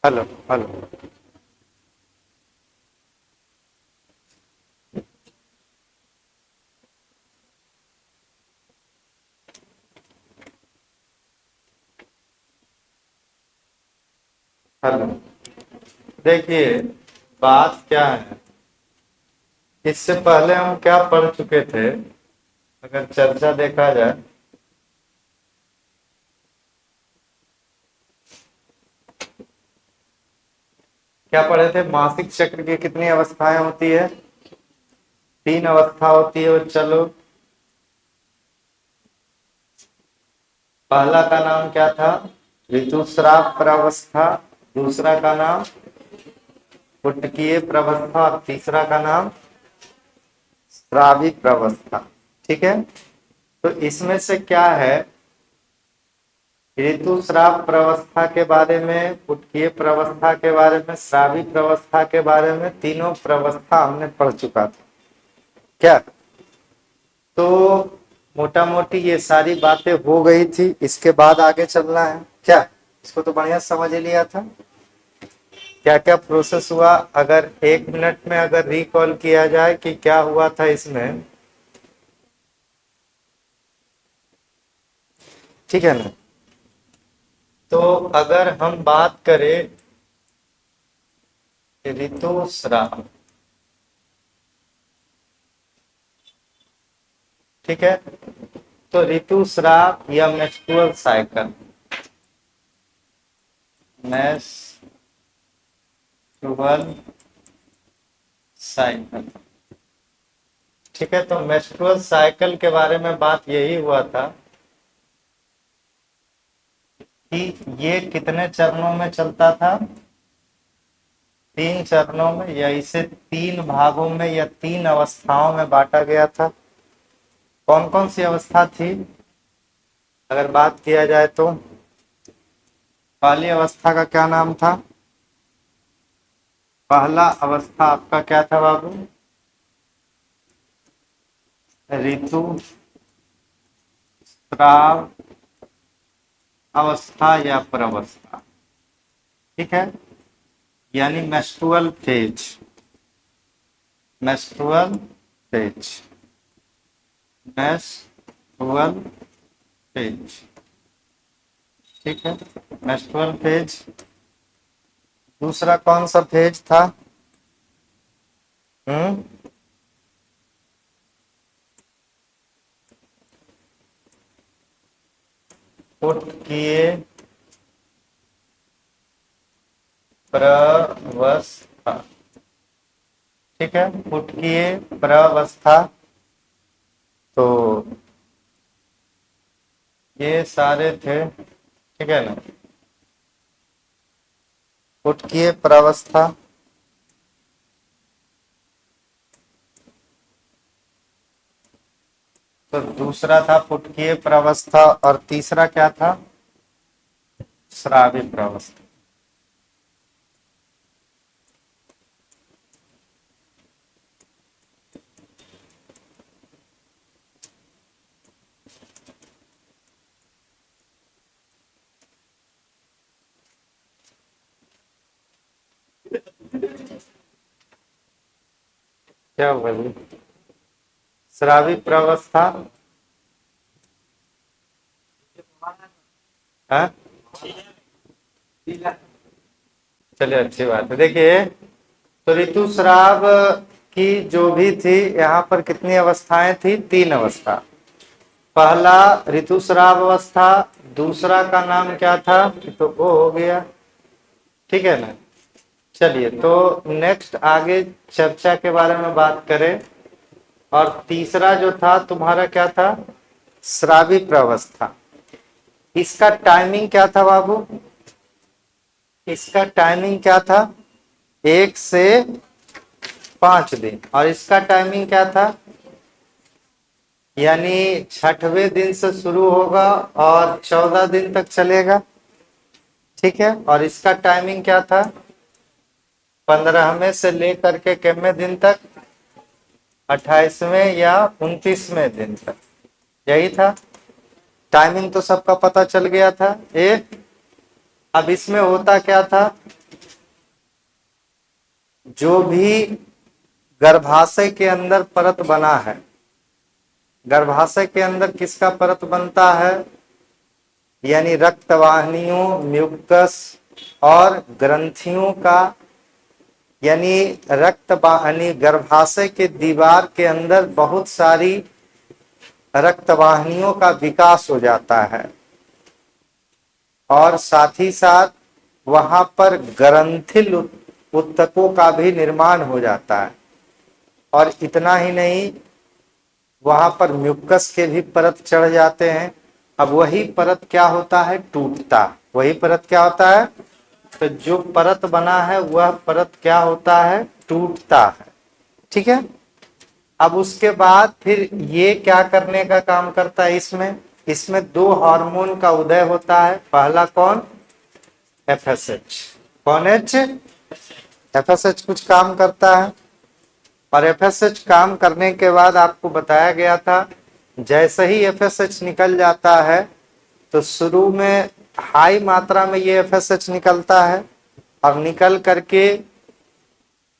Hello hello. Hello. देखिए, बात क्या है। इससे पहले हम क्या पढ़ चुके थे, अगर चर्चा देखा जाए। क्या पढ़े थे, मासिक चक्र की कितनी अवस्थाएं होती है? तीन अवस्था होती है। और चलो, पहला का नाम क्या था? ऋतुस्राव प्रावस्था। दूसरा का नाम पुटकीय प्रावस्था। और तीसरा का नाम स्रावी प्रावस्था। ठीक है। तो इसमें से क्या है, ऋतुस्राव प्रावस्था के बारे में, पुटकीय प्रावस्था के बारे में, स्रावी प्रावस्था के बारे में, तीनों प्रावस्था हमने पढ़ चुका था। क्या? तो मोटा मोटी ये सारी बातें हो गई थी। इसके बाद आगे चलना है क्या? इसको तो बढ़िया समझ ही लिया था। क्या क्या प्रोसेस हुआ, अगर 1 मिनट में अगर रिकॉल किया जाए कि क्या हुआ था इसमें। ठीक है ना? तो अगर हम बात करें ऋतुस्राव, ठीक है, तो ऋतुस्राव या मेंस्ट्रुअल साइकिल, मेंस्ट्रुअल साइकिल, ठीक है। तो मेंस्ट्रुअल साइकिल के बारे में बात यही हुआ था कि ये कितने चरणों में चलता था? 3 चरणों में, या इसे 3 भागों में या 3 अवस्थाओं में बांटा गया था। कौन कौन सी अवस्था थी अगर बात किया जाए तो? पहली अवस्था का क्या नाम था? पहला अवस्था आपका क्या था बाबू? ऋतुस्राव अवस्था या प्रवस्था। ठीक है, यानी menstrual phase. Menstrual phase. Menstrual phase. ठीक है, मेंस्ट्रुअल फेज। दूसरा कौन सा फेज था? हम्म पुटकीय प्रवस्था। ठीक है, पुटकीय प्रवस्था। तो ये सारे थे, ठीक है ना? पुटकीय प्रवस्था। तो दूसरा था पुटकीय प्रवस्था, और तीसरा क्या था? स्रावी प्रवस्था। क्या बोली? स्रावी प्रवस्था। हाँ, चलिए, अच्छी बात है। देखिए, तो ऋतुस्राव की जो भी थी, यहाँ पर कितनी अवस्थाएं थी? 3 अवस्था। पहला ऋतुस्राव अवस्था। दूसरा का नाम क्या था? तो वो हो गया। ठीक है ना? चलिए, तो नेक्स्ट आगे चर्चा के बारे में बात करें। और तीसरा जो था तुम्हारा क्या था? स्रावी प्रावस्था। इसका टाइमिंग क्या था बाबू? इसका टाइमिंग क्या था? 1 से 5 दिन। और इसका टाइमिंग क्या था? यानी 6वें दिन से शुरू होगा और 14 दिन तक चलेगा। ठीक है, और इसका टाइमिंग क्या था? 15वें से लेकर के कितने दिन तक? 28वें या 29वें दिन तक। यही था। टाइमिंग तो सबका पता चल गया था। अब इसमें होता क्या था जो भी गर्भाशय के अंदर परत बना है, गर्भाशय के अंदर किसका परत बनता है, यानी रक्तवाहिनियों, म्यूकस और ग्रंथियों का, यानी रक्तवाहिनी, गर्भाशय के दीवार के अंदर बहुत सारी रक्तवाहिनियों का विकास हो जाता है और साथ ही साथ वहां पर ग्रंथिल उत्तकों का भी निर्माण हो जाता है। और इतना ही नहीं, वहां पर म्यूकस के भी परत चढ़ जाते हैं। अब वही परत क्या होता है, टूटता, वही परत क्या होता है, तो जो परत बना है वह परत क्या होता है, टूटता है। ठीक है। अब उसके बाद फिर ये क्या करने का काम करता है, इसमें दो हार्मोन का उदय होता है। पहला कौन, एफएसएच। कौन एच, एफएसएच कुछ काम करता है। और एफएसएच काम करने के बाद आपको बताया गया था, जैसे ही एफएसएच निकल जाता है तो शुरू में हाई मात्रा में ये एफएसएच निकलता है और निकल करके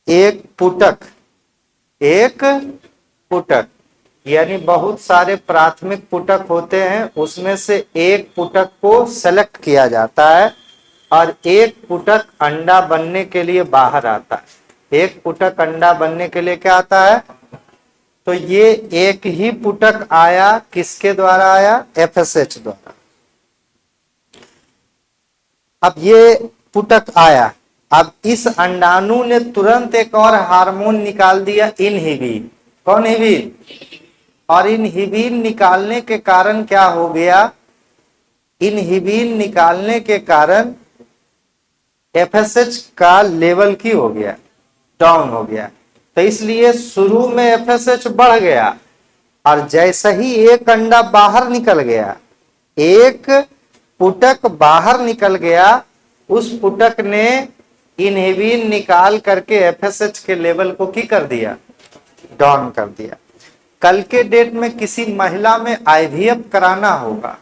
एक पुटक यानी बहुत सारे प्राथमिक पुटक होते हैं, उसमें से एक पुटक को सेलेक्ट किया जाता है और एक पुटक अंडा बनने के लिए बाहर आता है। एक पुटक अंडा बनने के लिए क्या आता है, तो ये एक ही पुटक आया, किसके द्वारा आया, एफएसएच द्वारा। अब ये पुटक आया, अब इस अंडाणु ने तुरंत एक और हार्मोन निकाल दिया, इनहिबिन। कौन हिबिन, और इनहिबिन निकालने के कारण क्या हो गया, इनहिबिन निकालने के कारण एफएसएच का लेवल की हो गया, डाउन हो गया। तो इसलिए शुरू में एफएसएच बढ़ गया और जैसे ही एक अंडा बाहर निकल गया, एक पुटक बाहर निकल गया, उस पुटक ने इनहिबिन निकाल करके एफएसएच के लेवल को की कर दिया, डाउन कर दिया। कल के डेट में किसी महिला में आईवीएफ कराना होगा,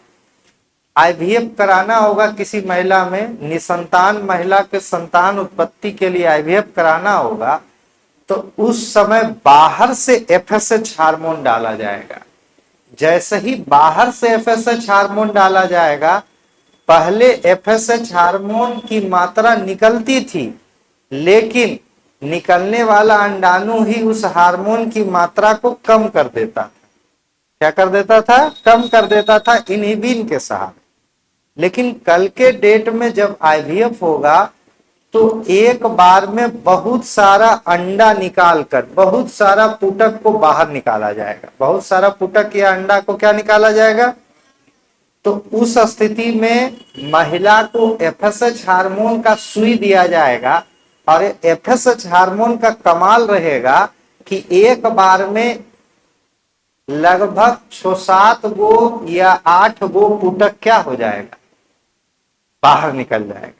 आईवीएफ कराना होगा किसी महिला में, निसंतान महिला के संतान उत्पत्ति के लिए आईवीएफ कराना होगा, तो उस समय बाहर से एफएसएच हार्मोन डाला जाएगा। जैसे ही बाहर से एफएसएच हार्मोन डाला जाएगा, पहले एफएसएच हार्मोन की मात्रा निकलती थी, लेकिन निकलने वाला अंडाणु ही उस हार्मोन की मात्रा को कम कर देता था। क्या कर देता था, कम कर देता था इनहिबिन के सहारे। लेकिन कल के डेट में जब आईवीएफ होगा तो एक बार में बहुत सारा अंडा निकालकर बहुत सारा पुटक को बाहर निकाला जाएगा, बहुत सारा पुटक या अंडा को क्या निकाला जाएगा। तो उस स्थिति में महिला को एफएसएच हार्मोन का सुई दिया जाएगा और एफएसएच हार्मोन का कमाल रहेगा कि एक बार में लगभग 6-7 गो या 8 गो पुटक क्या हो जाएगा, बाहर निकल जाएगा।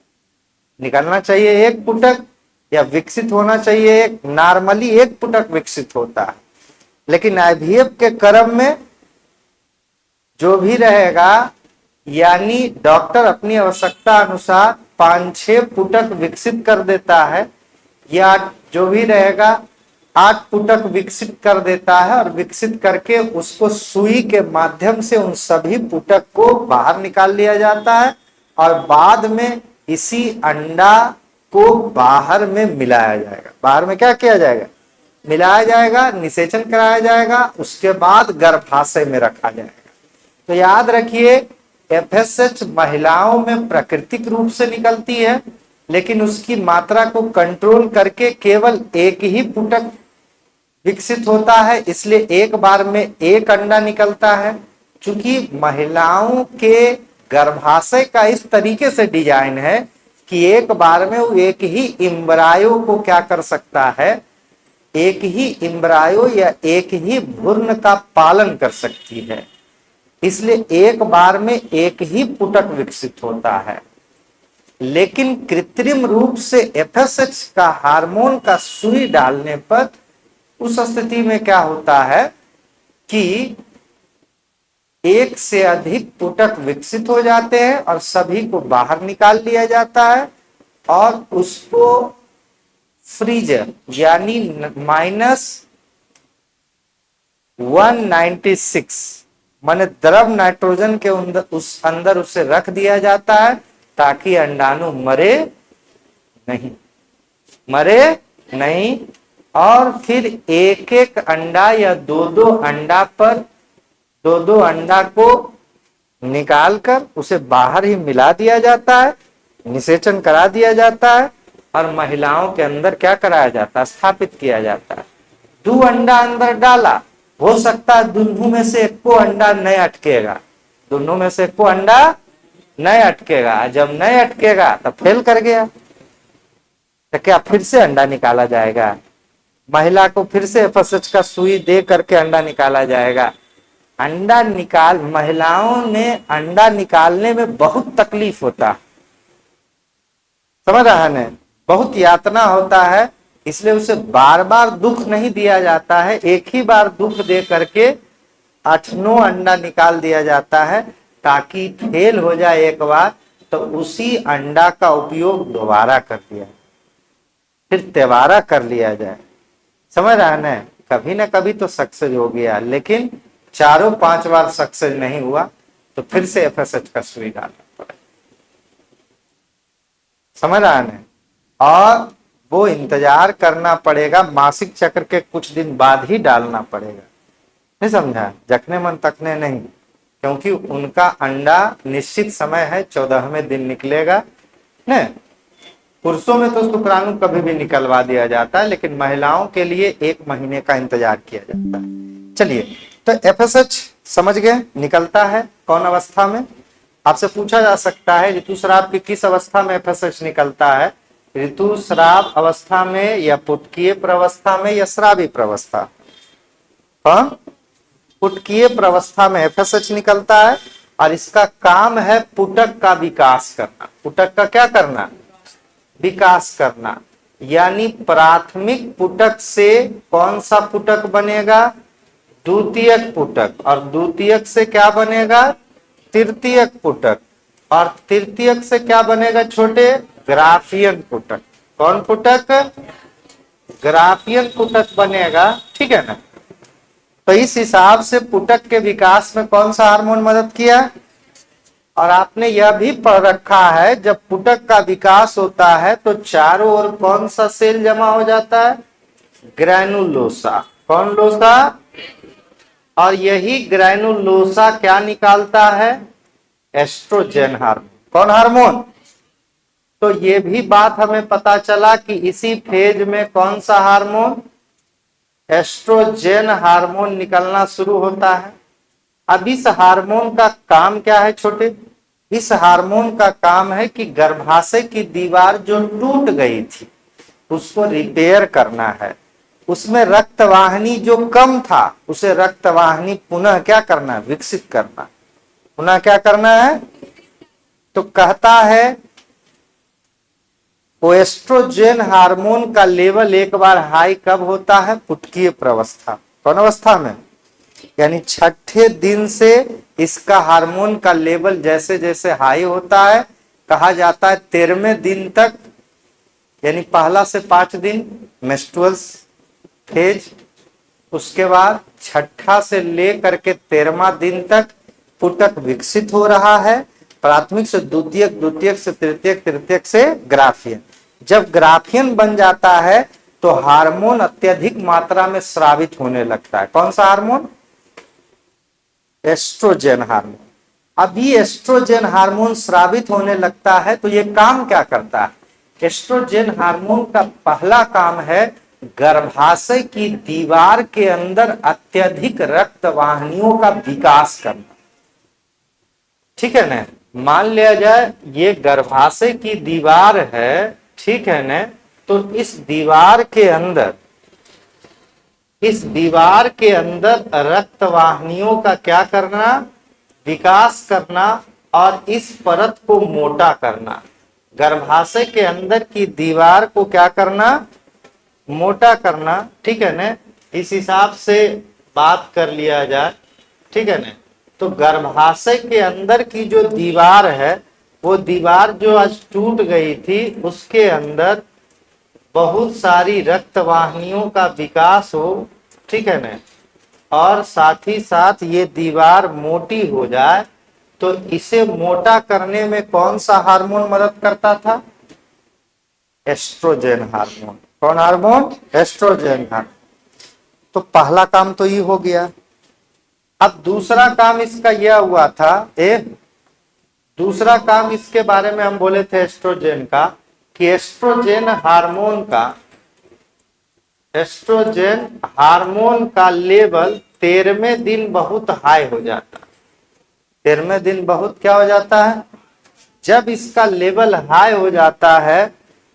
निकलना चाहिए एक पुटक या विकसित होना चाहिए एक, नॉर्मली एक पुटक विकसित होता है, लेकिन आईवीएफ के क्रम में जो भी रहेगा, यानी डॉक्टर अपनी आवश्यकता अनुसार 5-6 पुटक विकसित कर देता है, या जो भी रहेगा 8 पुटक विकसित कर देता है और विकसित करके उसको सुई के माध्यम से उन सभी पुटक को बाहर निकाल लिया जाता है और बाद में इसी अंडा को बाहर में मिलाया जाएगा। बाहर में क्या किया जाएगा, मिलाया जाएगा, निषेचन कराया जाएगा, उसके बाद गर्भाशय में रखा जाएगा। तो याद रखिए, एफएसएच महिलाओं में प्राकृतिक रूप से निकलती है, लेकिन उसकी मात्रा को कंट्रोल करके केवल एक ही पुटक विकसित होता है, इसलिए एक बार में एक अंडा निकलता है। चूंकि महिलाओं के गर्भाशय का इस तरीके से डिजाइन है कि एक बार में वो एक ही इम्ब्रायो को क्या कर सकता है, एक ही इम्ब्रायो या एक ही भ्रूण का पालन कर सकती है, इसलिए एक बार में एक ही पुटक विकसित होता है। लेकिन कृत्रिम रूप से एफएसएच का हार्मोन का सुई डालने पर उस स्थिति में क्या होता है कि एक से अधिक पुटक विकसित हो जाते हैं और सभी को बाहर निकाल लिया जाता है और उसको फ्रीजर यानी -196 माने द्रव नाइट्रोजन के अंदर उसे रख दिया जाता है ताकि अंडाणु मरे नहीं। और फिर एक एक अंडा या दो दो अंडा पर दो दो अंडा को निकालकर उसे बाहर ही मिला दिया जाता है, निषेचन करा दिया जाता है और महिलाओं के अंदर क्या कराया जाता है, स्थापित किया जाता है। 2 अंडा अंदर डाला, हो सकता है दोनों में से एक को अंडा नहीं अटकेगा, दोनों में से एक को अंडा नहीं अटकेगा। जब नहीं अटकेगा तो फेल कर गया, तो क्या फिर से अंडा निकाला जाएगा, महिला को फिर से FSH का सुई दे करके अंडा निकाला जाएगा। महिलाओं ने अंडा निकालने में बहुत तकलीफ होता, समझ रहा है, बहुत यातना होता है, इसलिए उसे बार बार दुख नहीं दिया जाता है, एक ही बार दुख दे करके 8-9 अंडा निकाल दिया जाता है ताकि फेल हो जाए एक बार तो उसी अंडा का उपयोग दोबारा कर दिया, फिर तिबारा कर लिया जाए। समझ रहा है ना, कभी ना कभी तो सक्सेस हो गया, लेकिन 4-5 बार सक्सेस नहीं हुआ तो फिर से FSH का सुई डालना पड़ा। समझ रहा है, और वो इंतजार करना पड़ेगा, मासिक चक्र के कुछ दिन बाद ही डालना पड़ेगा। नहीं समझा, जखने मन तकने नहीं, क्योंकि उनका अंडा निश्चित समय है, 14वें दिन निकलेगा न। पुरुषों में तो शुक्राणु कभी भी निकलवा दिया जाता है, लेकिन महिलाओं के लिए 1 महीने का इंतजार किया जाता है। चलिए, तो FSH समझ गए, निकलता है कौन अवस्था में। आपसे पूछा जा सकता है ऋतुस्राव की किस अवस्था में FSH निकलता है, ऋतुस्राव अवस्था में या पुटकीय प्रवस्था में या स्रावी प्रवस्था। कौन? पुटकीय प्रवस्था में FSH निकलता है और इसका काम है पुटक का विकास करना। पुटक का क्या करना? विकास करना। यानी प्राथमिक पुटक से कौन सा पुटक बनेगा? द्वितीयक पुटक, और द्वितीयक से क्या बनेगा? तृतीयक पुटक, और तृतीयक से क्या बनेगा छोटे? ग्राफियन पुटक। कौन पुटक? ग्राफियन पुटक बनेगा, ठीक है ना। तो इस हिसाब से पुटक के विकास में कौन सा हार्मोन मदद किया? और आपने यह भी पढ़ रखा है, जब पुटक का विकास होता है तो चारों ओर कौन सा सेल जमा हो जाता है? ग्रैनुलोसा। कौन लोसा? और यही ग्रैनुलोसा क्या निकालता है? Estrogen hormone. कौन हार्मोन? तो ये भी बात हमें पता चला कि इसी फेज में कौन सा हार्मोन? एस्ट्रोजन हार्मोन निकलना शुरू होता है। अब इस हार्मोन का काम क्या है छोटे? इस हार्मोन का काम है कि गर्भाशय की दीवार जो टूट गई थी उसको रिपेयर करना है, उसमें रक्तवाहिनी जो कम था उसे रक्तवाहिनी पुनः क्या करना? विकसित करना। पुनः क्या करना है? तो कहता है वो एस्ट्रोजन हार्मोन का लेवल एक बार हाई कब होता है? पुटकीय प्रवस्था। कौन अवस्था में? यानी 6ठे दिन से इसका हार्मोन का लेवल जैसे जैसे हाई होता है, कहा जाता है 13वें दिन तक, यानी पहला से 5 दिन मेंस्ट्रुअल फेज, उसके बाद 6ठा से लेकर के 13वां दिन तक पुटक विकसित हो रहा है, प्राथमिक से द्वितीयक, द्वितीयक से तृतीयक, तृतीयक से ग्राफियन। जब ग्राफियन बन जाता है तो हार्मोन अत्यधिक मात्रा में स्रावित होने लगता है। कौन सा हार्मोन? Estrogen hormone. अभी एस्ट्रोजन हार्मोन स्रावित होने लगता है तो ये काम क्या करता है? एस्ट्रोजन हार्मोन का पहला काम है गर्भाशय की दीवार के अंदर अत्यधिक रक्त वाहिनियों का विकास करना। ठीक है ना। मान लिया जाए ये गर्भाशय की दीवार है, ठीक है ना, तो इस दीवार के अंदर रक्त वाहिनियों का क्या करना? विकास करना और इस परत को मोटा करना। गर्भाशय के अंदर की दीवार को क्या करना? मोटा करना। ठीक है ना। इस हिसाब से बात कर लिया जाए, ठीक है ना। तो गर्भाशय के अंदर की जो दीवार है, वो दीवार जो आज टूट गई थी उसके अंदर बहुत सारी रक्त वाहिनियों का विकास हो, ठीक है ना, और साथ ही साथ ये दीवार मोटी हो जाए, तो इसे मोटा करने में कौन सा हार्मोन मदद करता था? Estrogen hormone. कौन हार्मोन? Estrogen hormone. तो पहला काम तो ये हो गया। अब दूसरा काम इसका यह हुआ था, दूसरा काम इसके बारे में हम बोले थे एस्ट्रोजन का, कि एस्ट्रोजन हार्मोन का लेवल 13वें दिन बहुत हाई हो जाता है। 13वें दिन बहुत क्या हो जाता है? जब इसका लेवल हाई हो जाता है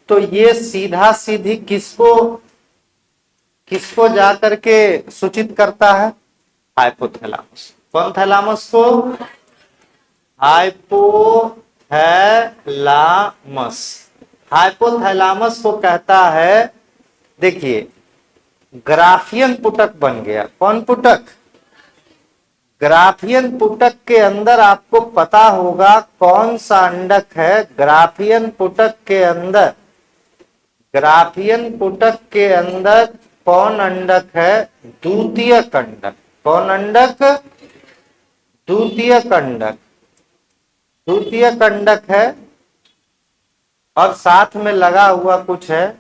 तो ये सीधा सीधी किसको किसको जाकर के सूचित करता है? हाइपोथैलामस। कौन थैलामस को? हाइपोथैलामस। हाइपोथैलामस को कहता है, देखिए, ग्राफियन पुटक बन गया। कौन पुटक? ग्राफियन पुटक के अंदर आपको पता होगा कौन सा अंडक है। ग्राफियन पुटक के अंदर, ग्राफियन पुटक के अंदर कौन अंडक है? द्वितीय कंडक। कौन अंडक? द्वितीय कंडक। द्वितीय कंडक है और साथ में लगा हुआ कुछ है,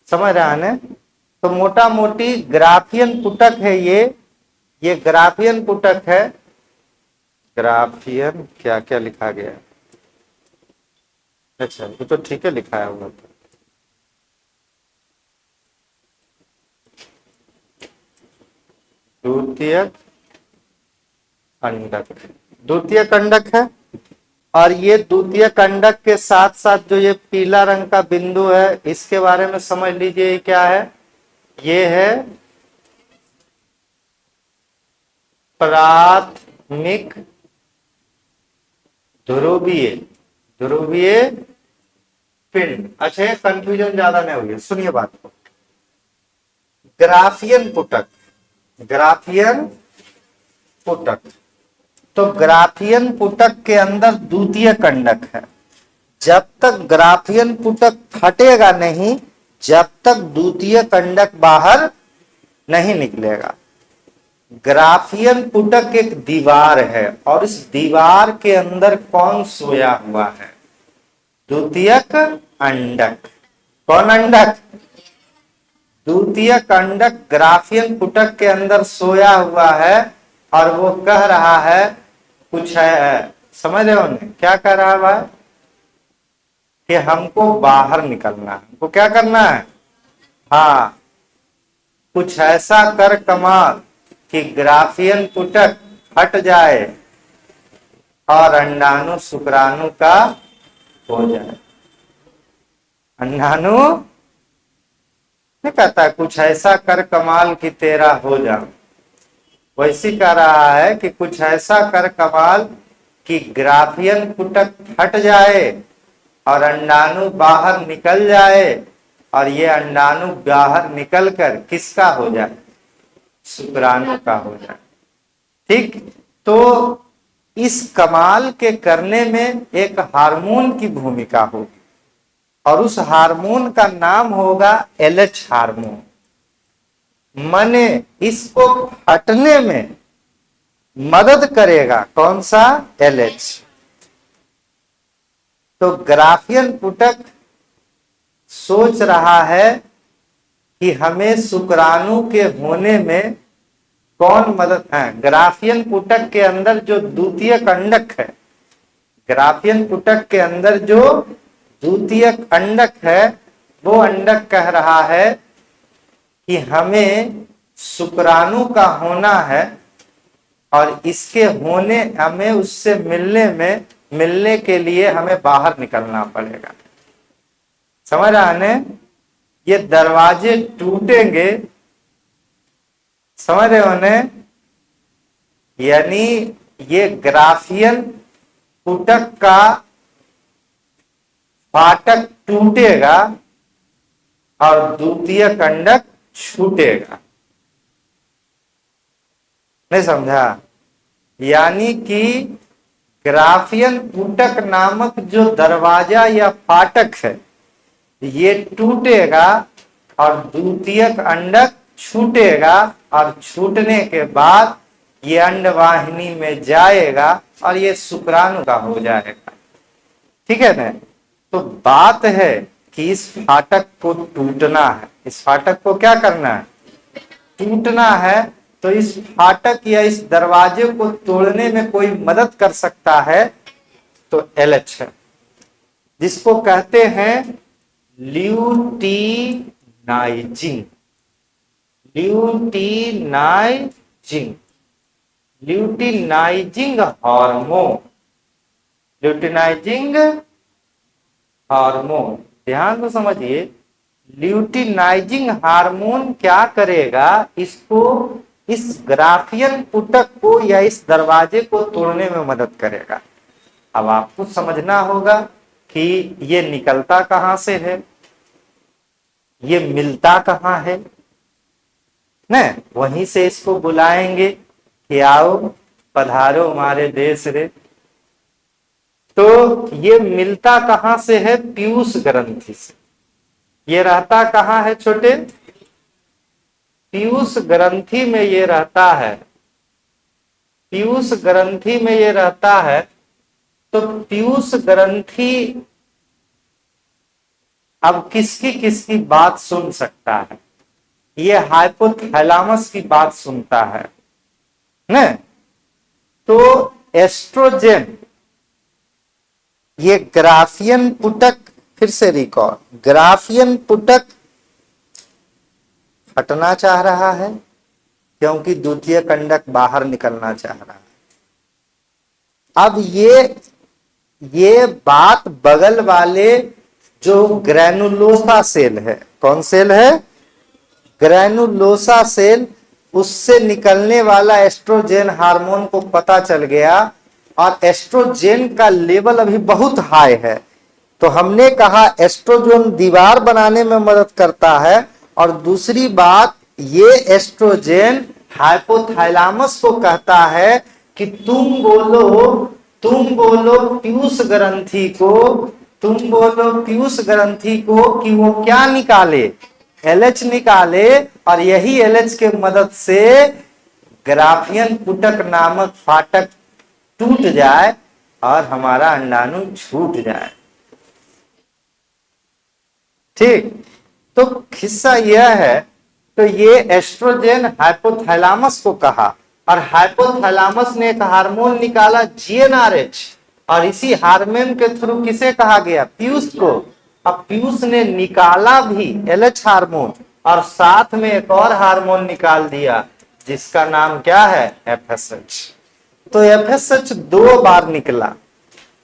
समझ रहे हैं? तो मोटा मोटी ग्राफियन पुटक है ये ग्राफियन पुटक है। ग्राफियन क्या क्या लिखा गया है? अच्छा, ये तो ठीक है लिखा है हुआ तो। द्वितीय कंडक, द्वितीय कंडक है। और ये द्वितीय कंडक के साथ साथ जो ये पीला रंग का बिंदु है, इसके बारे में समझ लीजिए क्या है? ये है प्राथमिक ध्रुवीय, ध्रुवीय पिंड। अच्छा, कंफ्यूजन ज्यादा नहीं हुई, सुनिए बात को। ग्राफियन पुटक, ग्राफियन पुटक, तो ग्राफियन पुटक के अंदर द्वितीय कंडक है। जब तक ग्राफियन पुटक फटेगा नहीं, जब तक द्वितीय कंडक बाहर नहीं निकलेगा। ग्राफियन पुटक एक दीवार है और इस दीवार के अंदर कौन सोया हुआ है? द्वितीयक अंडक। कौन अंडक? द्वितीय कंडक ग्राफियन पुटक के अंदर सोया हुआ है और वो कह रहा है कुछ है, समझ रहे हो ने? क्या कह रहा है? कि हमको बाहर निकलना है। हमको क्या करना है? हाँ, कुछ ऐसा कर कमाल कि ग्राफियन पुटक हट जाए और अंडाणु शुक्राणु का हो जाए। अंडाणु नहीं कहता कुछ ऐसा कर कमाल कि तेरा हो जाए, वैसी कह रहा है कि कुछ ऐसा कर कमाल कि ग्राफियन पुटक हट जाए और अंडाणु बाहर निकल जाए, और ये अंडाणु बाहर निकलकर किसका हो जाए? शुक्राणु का हो जाए। ठीक, तो इस कमाल के करने में एक हार्मोन की भूमिका होगी और उस हार्मोन का नाम होगा एलएच हार्मोन। माने इसको हटने में मदद करेगा कौन सा? एलएच। तो ग्राफियन पुटक सोच रहा है कि हमें शुक्राणु के होने में कौन मदद है? ग्राफियन पुटक के अंदर जो द्वितीय कंडक है, ग्राफियन पुटक के अंदर जो द्वितीय अंडक है, वो अंडक कह रहा है कि हमें शुक्राणु का होना है और इसके होने, हमें उससे मिलने के लिए हमें बाहर निकलना पड़ेगा। समझ रहा है? ये दरवाजे टूटेंगे, समझ रहे हो ने? यानी ये ग्राफियन पुटक का फाटक टूटेगा और द्वितीय कंडक छूटेगा। नहीं समझा? यानी कि ग्राफियन पुटक नामक जो दरवाजा या फाटक है, ये टूटेगा और द्वितीयक अंडक छूटेगा और छूटने के बाद ये अंडवाहिनी में जाएगा और ये शुक्राणु का हो जाएगा। ठीक है ना। तो बात है कि इस फाटक को टूटना है, इस फाटक को क्या करना है, टूटना है। तो इस फाटक या इस दरवाजे को तोड़ने में कोई मदद कर सकता है तो एलएच है, जिसको कहते हैं luteinising, luteinising, luteinizing hormone, luteinizing hormone. ध्यान से समझिए, ल्यूटिनाइजिंग हार्मोन क्या करेगा, इसको, इस ग्राफियन पुटक को या इस दरवाजे को तोड़ने में मदद करेगा। अब आपको समझना होगा कि ये निकलता कहां से है, ये मिलता कहां है न, वहीं से इसको बुलाएंगे कि आओ पधारो हमारे देश रे। तो ये मिलता कहां से है, पीयूष ग्रंथि से। ये रहता कहां है छोटे, पीयूष ग्रंथि में ये रहता है, पीयूष ग्रंथि में ये रहता है। तो पीयूष ग्रंथि अब किसकी किसकी बात सुन सकता है, ये हाइपोथैलेमस की बात सुनता है न। तो एस्ट्रोजन, ये ग्राफियन पुटक, फिर से रिकॉर्ड, ग्राफियन पुटक हटना चाह रहा है क्योंकि द्वितीय कंडक बाहर निकलना चाह रहा है। अब ये बात बगल वाले जो ग्रैनुलोसा सेल है, कौन सेल है, ग्रैनुलोसा सेल, उससे निकलने वाला एस्ट्रोजन हार्मोन को पता चल गया और एस्ट्रोजन का लेवल अभी बहुत हाई है। तो हमने कहा एस्ट्रोजन दीवार बनाने में मदद करता है, और दूसरी बात ये एस्ट्रोजन हाइपोथैलेमस को कहता है कि तुम बोलो पीयूष ग्रंथि को, तुम बोलो पीयूष ग्रंथि को कि वो क्या निकाले, एलएच निकाले, और यही एलएच के मदद से ग्राफियन पुटक नामक फाटक टूट जाए और हमारा अंडाणु छूट जाए। ठीक, तो किस्सा यह है। तो ये एस्ट्रोजन हाइपोथैलेमस को कहा, और हाइपोथैलेमस ने एक हार्मोन निकाला जीएनआरएच, और इसी हार्मोन के थ्रू किसे कहा गया, पीयूष को। अब पीयूष ने निकाला भी एलएच हार्मोन, और साथ में एक और हार्मोन निकाल दिया जिसका नाम क्या है, एफएसएच। तो एफएसएच 2 बार निकला,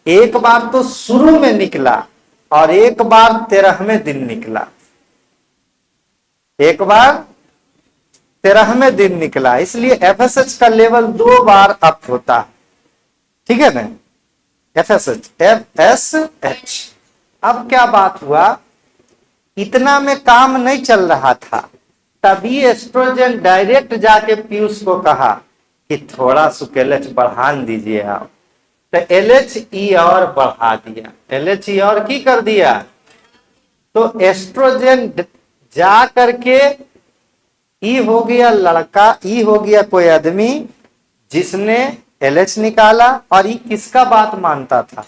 एक बार तो शुरू में निकला और एक बार 13वें दिन निकला, एक बार 13वें दिन निकला। इसलिए एफएसएच का लेवल 2 बार अप होता है। ठीक है ना, एफएसएच, एफएसएच। अब क्या बात हुआ, इतना में काम नहीं चल रहा था, तभी एस्ट्रोजन डायरेक्ट जाके पीयूष को कहा कि थोड़ा सुकेलेच बढ़ा दीजिए आप। तो एलएच ई और बढ़ा दिया, एलएच ई और की कर दिया। तो एस्ट्रोजन जा करके ई हो गया लड़का, ई हो गया कोई आदमी जिसने एलएच निकाला, और ई किसका बात मानता था,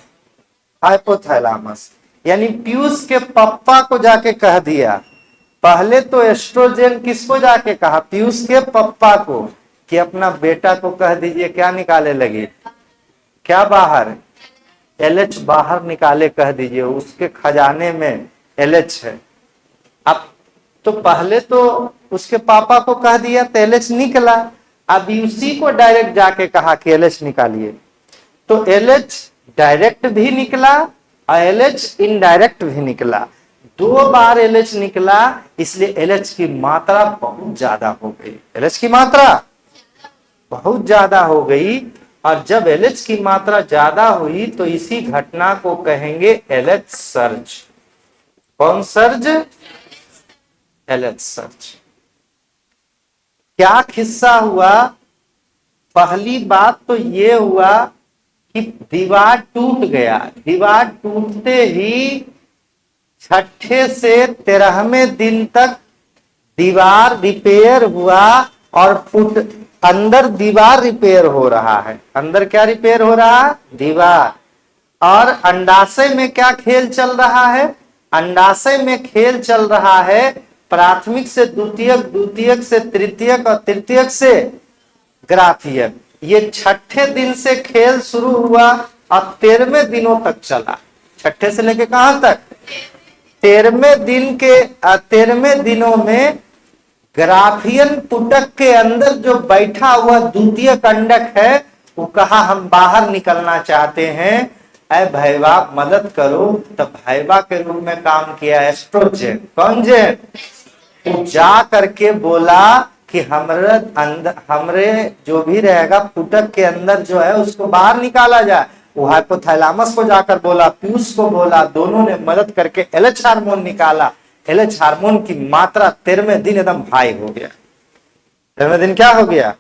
हाइपोथैलेमस। यानी पीयूष के पप्पा को जाके कह दिया। पहले तो एस्ट्रोजन किसको जाके कहा, पीयूष के पप्पा को, कि अपना बेटा को कह दीजिए क्या निकाले लगे, क्या बाहर, एलएच बाहर निकाले कह दीजिए, उसके खजाने में एलएच है। अब तो पहले तो उसके पापा को कह दिया तो एलएच निकला, अब उसी को डायरेक्ट जाके कहा कि एलएच निकालिए। तो एलएच डायरेक्ट भी निकला और एलएच इनडायरेक्ट भी निकला, 2 बार एलएच निकला। इसलिए एलएच की मात्रा बहुत ज्यादा हो गई, एलएच की मात्रा बहुत ज्यादा हो गई। और जब एलएच की मात्रा ज्यादा हुई तो इसी घटना को कहेंगे एलएच सर्ज। कौन सर्ज, एलएच सर्ज। क्या किस्सा हुआ, पहली बात तो ये हुआ कि दीवार टूट गया, दीवार टूटते ही छठे से 13वें दिन तक दीवार रिपेयर हुआ और अंदर दीवार रिपेयर हो रहा है। अंदर क्या रिपेयर हो रहा है? दीवार। और अंडाशय में क्या खेल चल रहा है? अंडाशय में खेल चल रहा है प्राथमिक से द्वितीयक, द्वितीयक से तृतीयक और तृतीयक से ग्राफियक। ये छठे दिन से खेल शुरू हुआ और 13वें दिनों तक चला। छठे से लेके कहां तक? 13वें दिन के 13वें दिनों में ग्राफियन पुटक के अंदर जो बैठा हुआ द्वितीय कंडक है वो कहा हम बाहर निकलना चाहते हैं, ऐ भैवा मदद करो। तब भैवा के रूप में काम किया एस्ट्रोजन। कौन जेन? तो जा करके बोला कि हमरे जो भी रहेगा पुटक के अंदर जो है उसको बाहर निकाला जाए। वो हाइपोथैलेमस को जाकर बोला, पीयूष को बोला, दोनों ने मदद करके एलएच हार्मोन निकाला। एलएच हार्मोन की मात्रा 13वें दिन एकदम हाई हो गया। 13वें दिन क्या हो गया?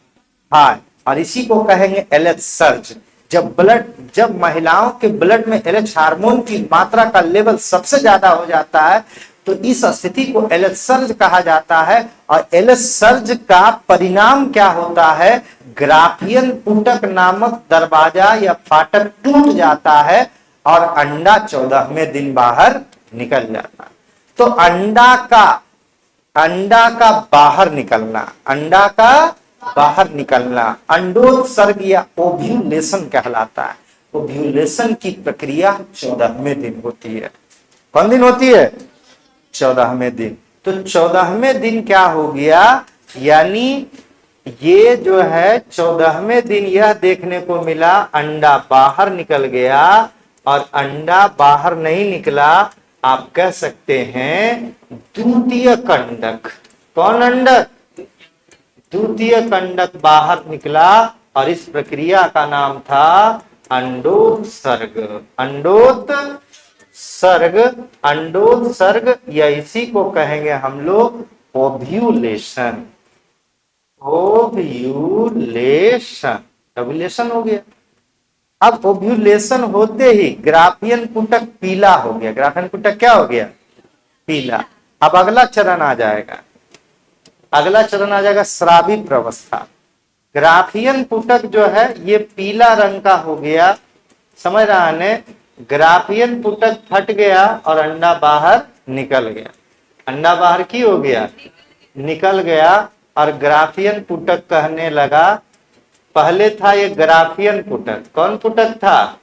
हाई। और इसी को कहेंगे एलएच सर्ज। जब महिलाओं के ब्लड में एलएच हार्मोन की मात्रा का लेवल सबसे ज्यादा हो जाता है तो इस स्थिति को एलएच सर्ज कहा जाता है। और एलएच सर्ज का परिणाम क्या होता है? ग्राफियन पुटक नामक दरवाजा या फाटक टूट जाता है और अंडा 14वें दिन बाहर निकल जाता है। तो अंडा का बाहर निकलना, अंडा का बाहर निकलना अंडोत्सर्ग या ओव्यूलेशन कहलाता है। ओव्यूलेशन की प्रक्रिया 14वें दिन होती है। कौन दिन होती है? 14वें दिन। तो 14वें दिन क्या हो गया? यानी ये जो है 14वें दिन यह देखने को मिला अंडा बाहर निकल गया। और अंडा बाहर नहीं निकला, आप कह सकते हैं द्वितीय कंडक। कौन अंडक? द्वितीय कंडक बाहर निकला और इस प्रक्रिया का नाम था अंडोत्सर्ग। अंडोत्सर्ग या इसी को कहेंगे हम लोग ओव्यूलेशन। ओव्यूलेशन हो गया। अब ओव्यूलेशन होते ही ग्राफियन पुटक पीला हो गया। ग्राफियन पुटक क्या हो गया? पीला। अब अगला चरण आ जाएगा, स्रावी प्रवस्था। ग्राफियन पुटक जो है ये पीला रंग का हो गया। समझ रहा है? ग्राफियन पुटक फट गया और अंडा बाहर निकल गया। अंडा बाहर की हो गया? निकल गया। और ग्राफियन पुटक कहने लगा, पहले था ये ग्राफियन पुटक। कौन पुटक था?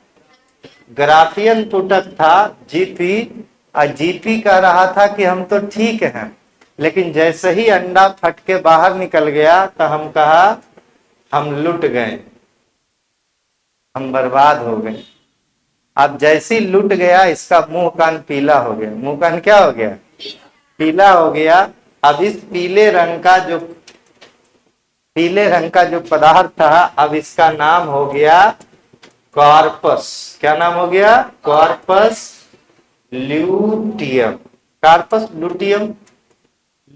ग्राफियन पुटक था जीपी। और जीपी कह रहा था कि हम तो ठीक हैं, लेकिन जैसे ही अंडा फट के बाहर निकल गया तो हम कहा हम लुट गए, हम बर्बाद हो गए। अब जैसे ही लुट गया इसका मुंह कान पीला हो गया। मुंह कान क्या हो गया? पीला हो गया। अब इस पीले रंग का जो पदार्थ था अब इसका नाम हो गया कॉर्पस। क्या नाम हो गया? Corpus luteum. Corpus luteum,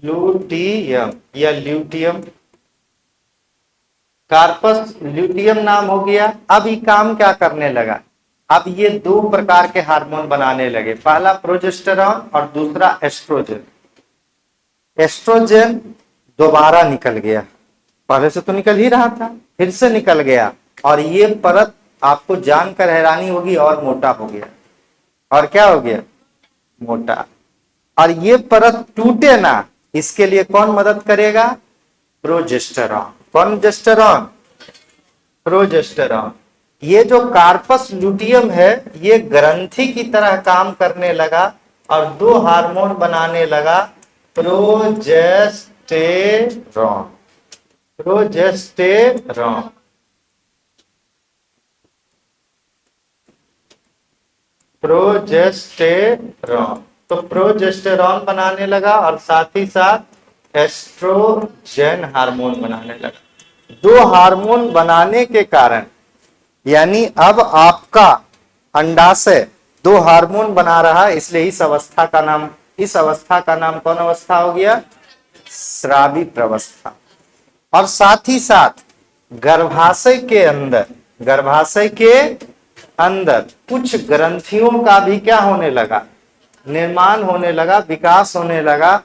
luteum या ल्यूटियम। कार्पस ल्यूटियम नाम हो गया। अब ये काम क्या करने लगा? अब ये दो प्रकार के हार्मोन बनाने लगे, पहला प्रोजेस्टेरॉन और दूसरा एस्ट्रोजन। एस्ट्रोजन दोबारा निकल गया, पहले से तो निकल ही रहा था, फिर से निकल गया। और ये परत आपको जानकर हैरानी होगी और मोटा हो गया। और क्या हो गया? मोटा। और ये परत टूटे ना, इसके लिए कौन मदद करेगा? प्रोजेस्टेरॉन। कौन जेस्टेरॉन? प्रोजेस्टेरॉन। ये जो कार्पस लुटियम है ये ग्रंथि की तरह काम करने लगा और दो हार्मोन बनाने लगा, प्रोजेस्टेरॉन। प्रोजेस्टेरॉन। प्रोजेस्टेरॉन। तो प्रोजेस्टेरॉन बनाने लगा और साथ ही साथ एस्ट्रोजन हार्मोन बनाने लगा। दो हार्मोन बनाने के कारण यानी अब आपका अंडाशय दो हार्मोन बना रहा है, इसलिए इस अवस्था का नाम कौन अवस्था हो गया? स्रावी प्रवस्था। और साथ ही साथ गर्भाशय के अंदर कुछ ग्रंथियों का भी क्या होने लगा? निर्माण होने लगा, विकास होने लगा,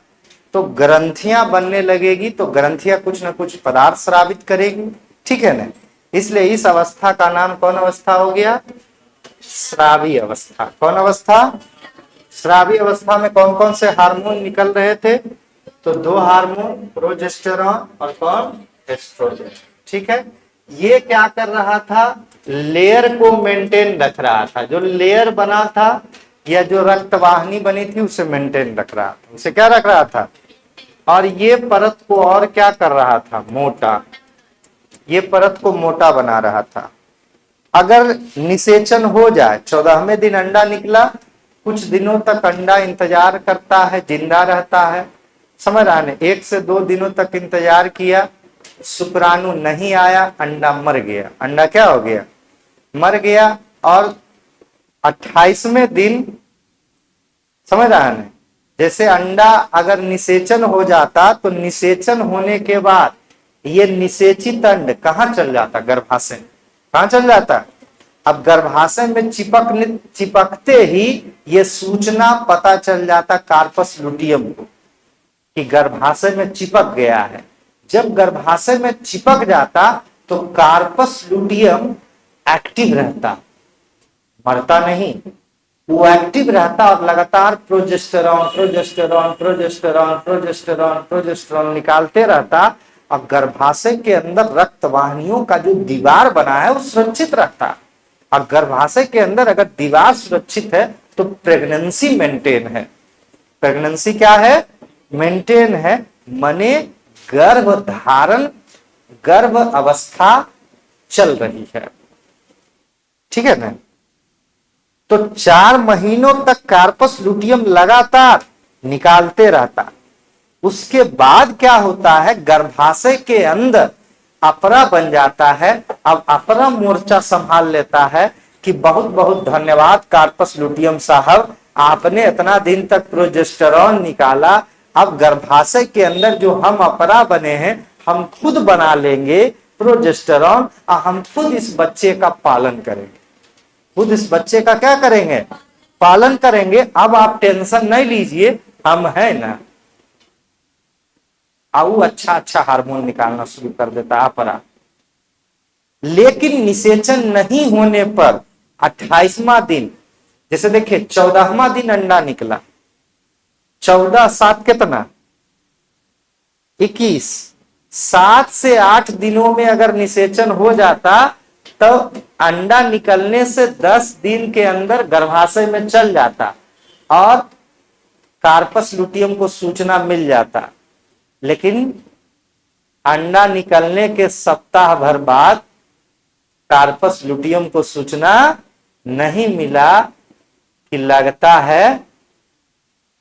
तो ग्रंथियां बनने लगेगी, तो ग्रंथियां कुछ ना कुछ पदार्थ स्रावित करेगी, ठीक है ना। इसलिए इस अवस्था का नाम कौन अवस्था हो गया? स्रावी अवस्था। कौन अवस्था? स्रावी अवस्था में कौन कौन से हार्मोन निकल रहे थे? तो दो हार्मोन, प्रोजेस्टेरॉन और कौन? एस्ट्रोजन, ठीक है। ये क्या कर रहा था? लेयर को मेंटेन रख रहा था। जो लेयर बना था या जो रक्तवाहिनी बनी थी उसे मेंटेन रख रहा था। उसे क्या रख रहा था? और ये परत को और क्या कर रहा था? मोटा। ये परत को मोटा बना रहा था। अगर निषेचन हो जाए, 14वें दिन अंडा निकला, कुछ दिनों तक अंडा इंतजार करता है, जिंदा रहता है, समझ रहा है? 1 से 2 दिनों तक इंतजार किया, शुक्राणु नहीं आया, अंडा मर गया। अंडा क्या हो गया? मर गया। और 28वें दिन, समझ रहा है? जैसे अंडा अगर निषेचन हो जाता, तो निषेचन होने के बाद ये निषेचित अंड कहाँ चल जाता? गर्भाशय। कहाँ चल जाता? अब गर्भाशय में चिपकते ही ये सूचना पता चल जाता कार्पस लुटियम को कि गर्भाशय में चिपक गया है। जब गर्भाशय में चिपक जाता तो कार्पस लुटियम एक्टिव रहता, मरता नहीं, वो एक्टिव रहता और लगातार progesterone progesterone progesterone progesterone progesterone निकालते रहता। और गर्भाशय के अंदर रक्त वाहिनियों का जो दीवार बना है वो सुरक्षित रहता। और गर्भाशय के अंदर अगर दीवार सुरक्षित है तो प्रेगनेंसी मेंटेन है। प्रेगनेंसी क्या है? मेंटेन है, माने गर्भ धारण, गर्भ अवस्था चल रही है, ठीक है ना। तो 4 महीनों तक कार्पस लुटियम लगातार निकालते रहता। उसके बाद क्या होता है? गर्भाशय के अंदर अपरा बन जाता है। अब अपरा मोर्चा संभाल लेता है कि बहुत बहुत धन्यवाद कार्पस लुटियम साहब, आपने इतना दिन तक प्रोजेस्टेरॉन निकाला। अब गर्भाशय के अंदर जो हम अपरा बने हैं, हम खुद बना लेंगे प्रोजेस्टेरॉन और हम खुद इस बच्चे का पालन करेंगे। खुद इस बच्चे का क्या करेंगे? पालन करेंगे। अब आप टेंशन नहीं लीजिए, हम हैं ना। वो अच्छा अच्छा हार्मोन निकालना शुरू कर देता अपरा। लेकिन निषेचन नहीं होने पर 28वां दिन, जैसे देखिए 14वां दिन अंडा निकला, 14 7 कितना? 21। 7 से 8 दिनों में अगर निषेचन हो जाता तो अंडा निकलने से 10 दिन के अंदर गर्भाशय में चल जाता और कार्पस लुटियम को सूचना मिल जाता। लेकिन अंडा निकलने के सप्ताह भर बाद कार्पस लुटियम को सूचना नहीं मिला कि लगता है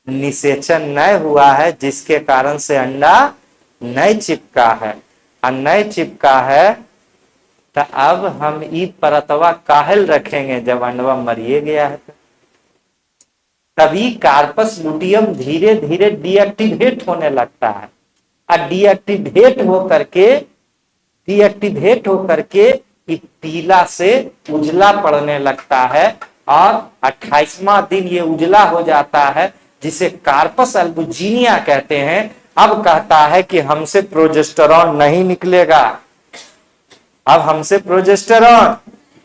निषेचन नहीं हुआ है, जिसके कारण से अंडा नहीं चिपका है। और नहीं चिपका है तो अब हम ई परतवा काहेल रखेंगे जब अंडवा मरिए गया है। तभी कार्पस लुटियम धीरे धीरे डीएक्टिवेट होने लगता है। और डीएक्टिवेट होकर के पीला से उजला पड़ने लगता है। और 28वां दिन ये उजला हो जाता है, जिसे कार्पस अल्बुजिनिया कहते हैं। अब कहता है कि हमसे प्रोजेस्टेरॉन नहीं निकलेगा, अब हमसे प्रोजेस्टेरॉन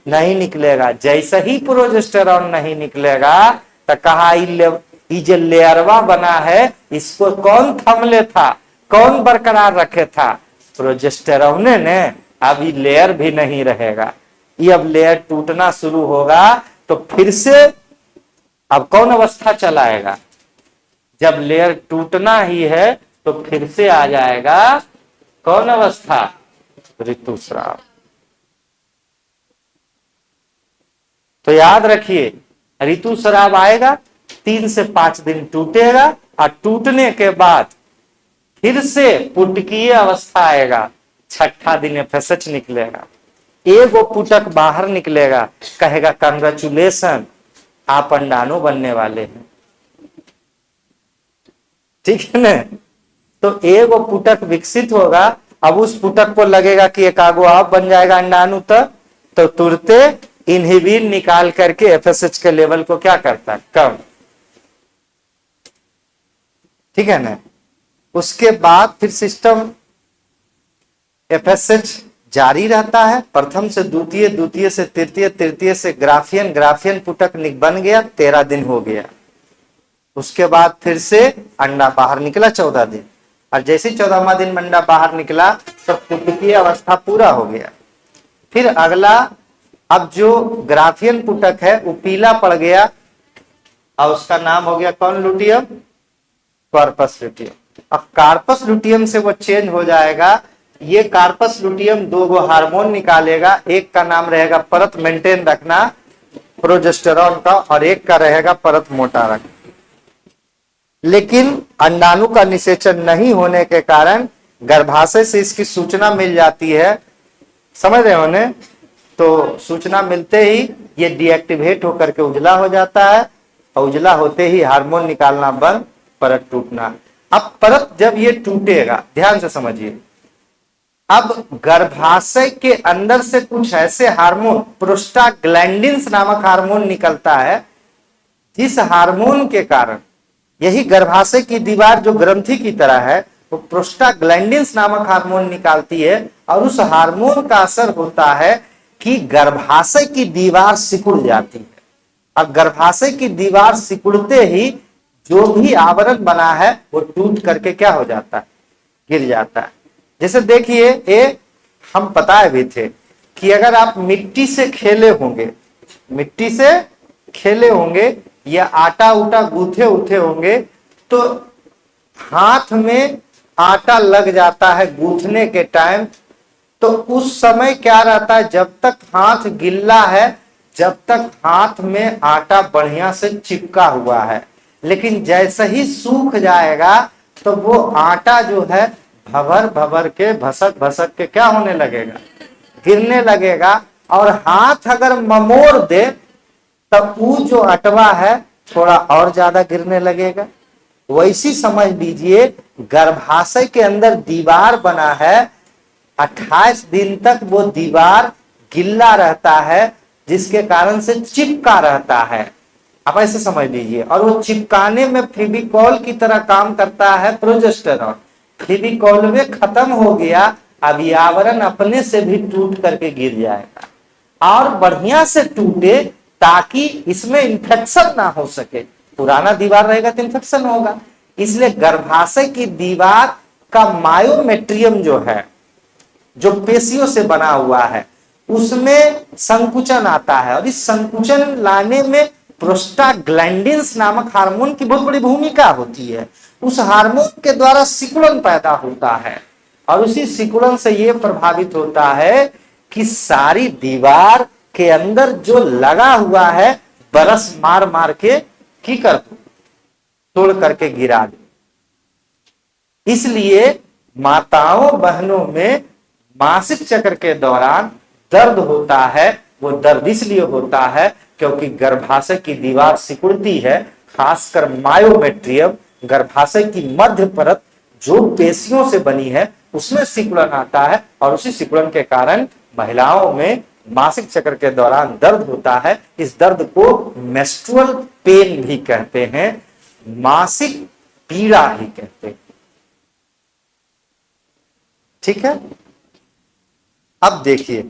नहीं निकलेगा। जैसे ही प्रोजेस्टेरॉन नहीं निकलेगा तो कहा ये जो लेयरवा बना है इसको कौन थमले था, कौन बरकरार रखे था? प्रोजेस्टेरॉन ने। अब ये लेयर भी नहीं रहेगा, ये अब लेयर टूटना शुरू होगा। तो फिर से अब कौन अवस्था चलाएगा? जब लेयर टूटना ही है तो फिर से आ जाएगा कौन अवस्था? ऋतुस्राव। तो याद रखिए, ऋतुस्राव आएगा, 3 से 5 दिन टूटेगा और टूटने के बाद फिर से पुटकीय अवस्था आएगा। 6ठा दिन एफएसएच निकलेगा, एगो पुटक बाहर निकलेगा, कहेगा कंग्रेचुलेशन, आप अंडाणु बनने वाले हैं, ठीक है ना। तो एगो पुटक विकसित होगा। अब उस पुटक को लगेगा कि एक आगो आप बन जाएगा अंडाणु, तो तुरते इनहिबिन निकाल करके एफएसएच के लेवल को क्या करता है? कम। ठीक है ना। उसके बाद फिर सिस्टम एफएसएच जारी रहता है, प्रथम से द्वितीय, द्वितीय से तृतीय, तृतीय से ग्राफियन, ग्राफियन पुटक बन गया, 13 दिन हो गया। उसके बाद फिर से अंडा बाहर निकला 14 दिन, और जैसे 14वां दिन अंडा बाहर निकला तो पुटकीय अवस्था पूरा हो गया। फिर अगला, अब जो ग्राफियन पुटक है वो पीला पड़ गया और उसका नाम हो गया कौन, लुटियम, कॉर्पस लुटियम। अब कार्पस लुटियम से वो चेंज हो जाएगा। ये कार्पस लुटियम दो गो हार्मोन निकालेगा, एक का नाम रहेगा, परत मेंटेन रखना, प्रोजेस्टेरॉन का, और एक का रहेगा परत मोटा रखना। लेकिन अंडाणु का निषेचन नहीं होने के कारण गर्भाशय से इसकी सूचना मिल जाती है, समझ रहे हो ने। तो सूचना मिलते ही ये डीएक्टिवेट होकर के उजला हो जाता है, और उजला होते ही हार्मोन निकालना बंद, परत टूटना। अब परत जब ये टूटेगा, ध्यान से समझिए, अब गर्भाशय के अंदर से कुछ ऐसे हार्मोन, प्रोस्टाग्लैंडिन्स नामक हार्मोन निकलता है, जिस हार्मोन के कारण यही गर्भाशय की दीवार जो ग्रंथि की तरह है वो प्रोस्टाग्लैंडिन्स नामक हार्मोन निकालती है, और उस हार्मोन का असर होता है कि गर्भाशय की दीवार सिकुड़ जाती है। अब गर्भाशय की दीवार सिकुड़ते ही जो भी आवरण बना है वो टूट करके क्या हो जाता है, गिर जाता है। जैसे देखिए, ये हम बताए भी थे कि अगर आप मिट्टी से खेले होंगे, मिट्टी से खेले होंगे या आटा उटा गूथे उठे होंगे, तो हाथ में आटा लग जाता है गूथने के टाइम, तो उस समय क्या रहता है, जब तक हाथ गिल्ला है, जब तक हाथ में आटा बढ़िया से चिपका हुआ है, लेकिन जैसे ही सूख जाएगा तो वो आटा जो है भवर भवर के, भसक भसक के क्या होने लगेगा, गिरने लगेगा। और हाथ अगर ममोड़ दे तब वो जो अटवा है थोड़ा और ज्यादा गिरने लगेगा। वैसी समझ लीजिए, गर्भाशय के अंदर दीवार बना है, 28 दिन तक वो दीवार गिल्ला रहता है, जिसके कारण से चिपका रहता है। आप ऐसे समझ लीजिए, और वो चिपकाने में फेविकॉल की तरह काम करता है प्रोजेस्टेरॉन। फेविकॉल में खत्म हो गया, अब ये आवरण अपने से भी टूट करके गिर जाएगा, और बढ़िया से टूटे ताकि इसमें इंफेक्शन ना हो सके। पुराना दीवार रहेगा तो इंफेक्शन होगा, इसलिए गर्भाशय की दीवार का मायोमेट्रियम जो है, जो पेशियों से बना हुआ है, उसमें संकुचन आता है, और इस संकुचन लाने में प्रोस्टाग्लैंडिन्स नामक हार्मोन की बहुत बड़ी भूमिका होती है। उस हार्मोन के द्वारा सिकुड़न पैदा होता है, और उसी सिकुड़न से यह प्रभावित होता है कि सारी दीवार के अंदर जो लगा हुआ है बरस मार मार के की कर तोड़ करके गिरा दे। इसलिए माताओं बहनों में मासिक चक्र के दौरान दर्द होता है। वो दर्द इसलिए होता है क्योंकि गर्भाशय की दीवार सिकुड़ती है, खासकर मायोमेट्रियम, गर्भाशय की मध्य परत जो पेशियों से बनी है उसमें सिकुड़न आता है, और उसी सिकुड़न के कारण महिलाओं में मासिक चक्र के दौरान दर्द होता है। इस दर्द को मेंस्ट्रुअल पेन भी कहते हैं, मासिक पीड़ा भी कहते हैं। ठीक है, अब देखिए,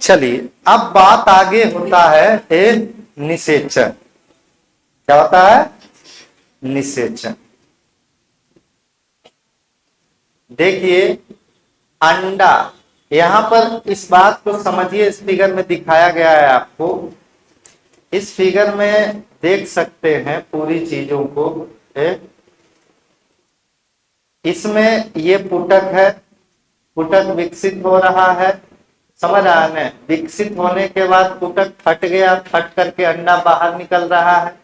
चलिए अब बात आगे होता है निषेचन। क्या होता है, निषेचन। देखिए, अंडा, यहां पर इस बात को समझिए, इस फिगर में दिखाया गया है आपको। इस फिगर में देख सकते हैं पूरी चीजों को। इसमें ये पुटक है, पुटक विकसित हो रहा है, समझ रहा है ना। विकसित होने के बाद पुटक फट गया, फट करके अंडा बाहर निकल रहा है।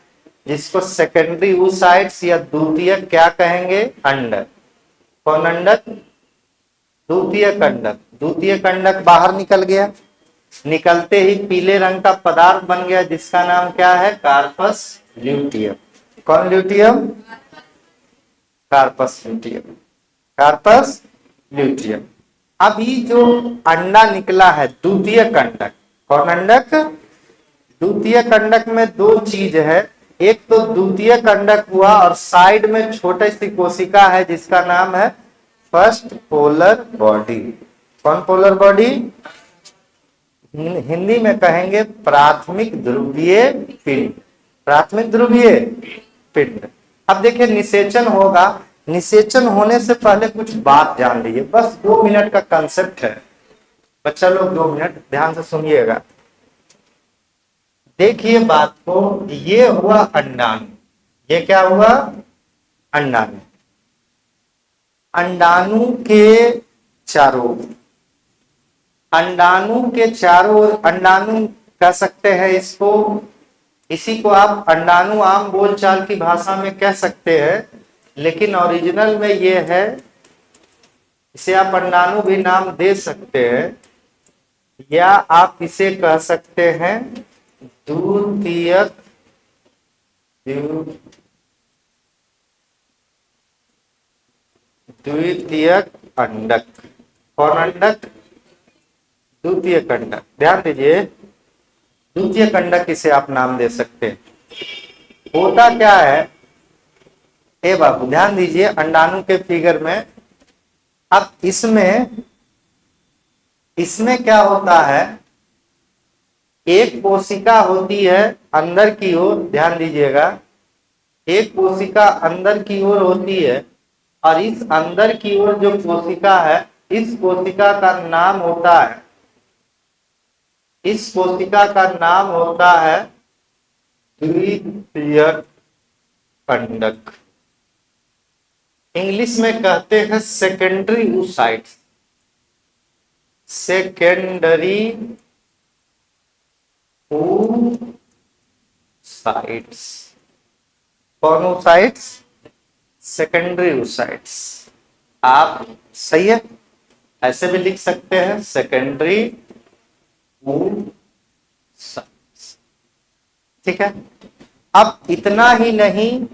जिसको सेकेंडरी oocytes या द्वितीयक क्या कहेंगे? अंडक। कौन अंडक? द्वितीयक अंडक। द्वितीयक अंडक बाहर निकल गया, निकलते ही पीले रंग का पदार्थ बन गया जिसका नाम क्या है? Corpus luteum. कौन luteum? Corpus luteum. Corpus luteum. अभी जो अंडा निकला है द्वितीयक अंडक, कौन अंडक? द्वितीयक अंडक में दो चीज है, एक तो द्वितीयक अंडक हुआ और साइड में छोटी सी कोशिका है जिसका नाम है फर्स्ट पोलर बॉडी। कौन पोलर बॉडी? हिंदी में कहेंगे प्राथमिक ध्रुवीय पिंड। प्राथमिक ध्रुवीय पिंड। अब देखिए निषेचन होगा, निषेचन होने से पहले कुछ बात जान लीजिए, बस 2 मिनट का कंसेप्ट है बच्चा लोग, 2 मिनट ध्यान से सुनिएगा। देखिए बात को, ये हुआ अंडाणु, ये क्या हुआ? अंडाणु। अंडाणु के चारों, अंडाणु के चारों ओर, अंडाणु कह सकते हैं इसको, इसी को आप अंडाणु आम बोलचाल की भाषा में कह सकते हैं, लेकिन ओरिजिनल में ये है, इसे आप अंडाणु भी नाम दे सकते हैं या आप इसे कह सकते हैं द्वितीयक द्वितीयक अंडक। कौन अंडक? द्वितीयक अंडक। ध्यान दीजिए, द्वितीयक अंडक इसे आप नाम दे सकते हैं। होता क्या है, ए बाबू ध्यान दीजिए, अंडाणु के फिगर में, अब इसमें क्या होता है, एक कोशिका होती है अंदर की ओर, ध्यान दीजिएगा, एक कोशिका अंदर की ओर होती है और इस अंदर की ओर जो कोशिका है, इस कोशिका का नाम होता है, इस कोशिका का नाम होता है द्वितीयक अंडक। इंग्लिश में कहते हैं सेकेंडरी oocytes। Secondary oocytes। कौन oocytes? Secondary oocytes। आप सही है, ऐसे भी लिख सकते हैं सेकेंडरी oocytes। ठीक है। अब इतना ही नहीं,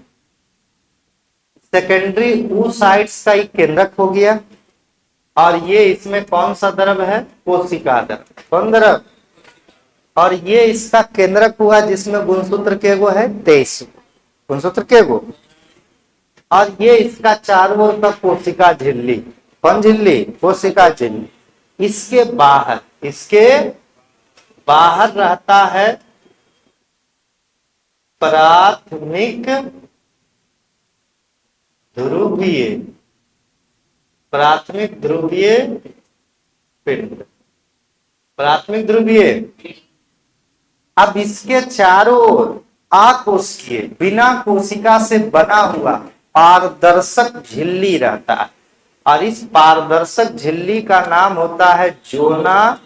सेकेंडरी oocytes का एक केंद्रक हो गया और ये इसमें कौन सा द्रव है? कोशिका द्रव। कौन द्रव? और ये इसका केंद्रक हुआ जिसमें गुणसूत्र के गो है 23 गुणसूत्र के गो, और ये इसका चारों ओर का कोशिका झिल्ली। कौन झिल्ली? कोशिका झिल्ली। इसके बाहर रहता है प्राथमिक ध्रुवीय पिंड। प्राथमिक ध्रुवीय। अब इसके चारों ओर अकोशिकीय, बिना कोशिका से बना हुआ पारदर्शक झिल्ली रहता है और इस पारदर्शक झिल्ली का नाम होता है जोना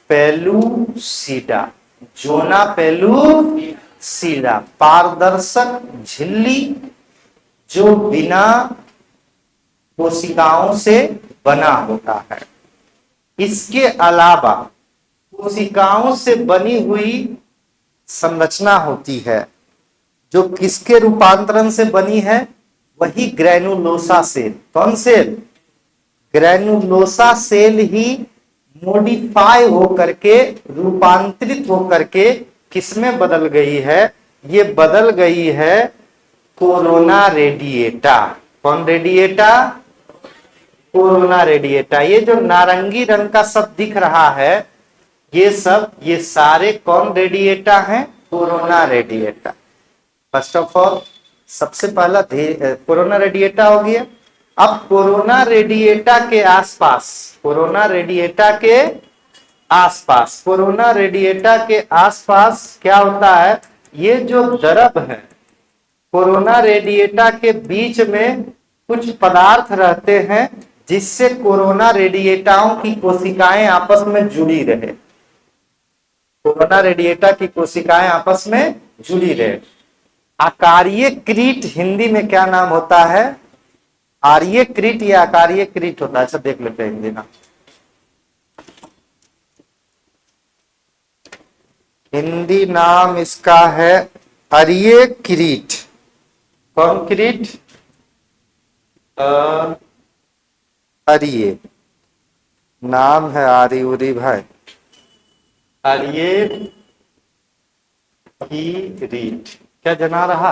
पेलुसिडा। जोना पेलुसिडा, पारदर्शक झिल्ली जो बिना कोशिकाओं से बना होता है। इसके अलावा कोशिकाओं से बनी हुई संरचना होती है जो किसके रूपांतरण से बनी है? वही ग्रेनुलोसा सेल। कौन सेल? ग्रेनुलोसा सेल ही मॉडिफाई होकर के, रूपांतरित होकर के किसमें बदल गई है? ये बदल गई है कोरोना रेडिएटा। कौन रेडिएटा? Corona radiata. ये जो नारंगी रंग का सब दिख रहा है, ये सारे कौन रेडिएटा हैं? Corona radiata. First of all सबसे पहला कोरोना रेडिएटा हो गया। अब कोरोना रेडिएटा के आसपास, कोरोना रेडिएटा के आसपास क्या होता है? ये जो द्रव है, कोरोना रेडिएटा के बीच में कुछ पदार्थ रहते हैं जिससे कोरोना रेडिएटाओं की कोशिकाएं आपस में जुड़ी रहे। कोरोना रेडिएटा की कोशिकाएं आपस में जुड़ी रहे। आकारीय क्रीट हिंदी में क्या नाम होता है? आर्य क्रीट या आकारीय क्रीट होता है? अच्छा देख लेते हैं हिंदी नाम। हिंदी नाम इसका है आर्य क्रीट। कौन क्रीट? आर्य नाम है आर्य उरी भाई, आर्य क्रीट। क्या जना रहा?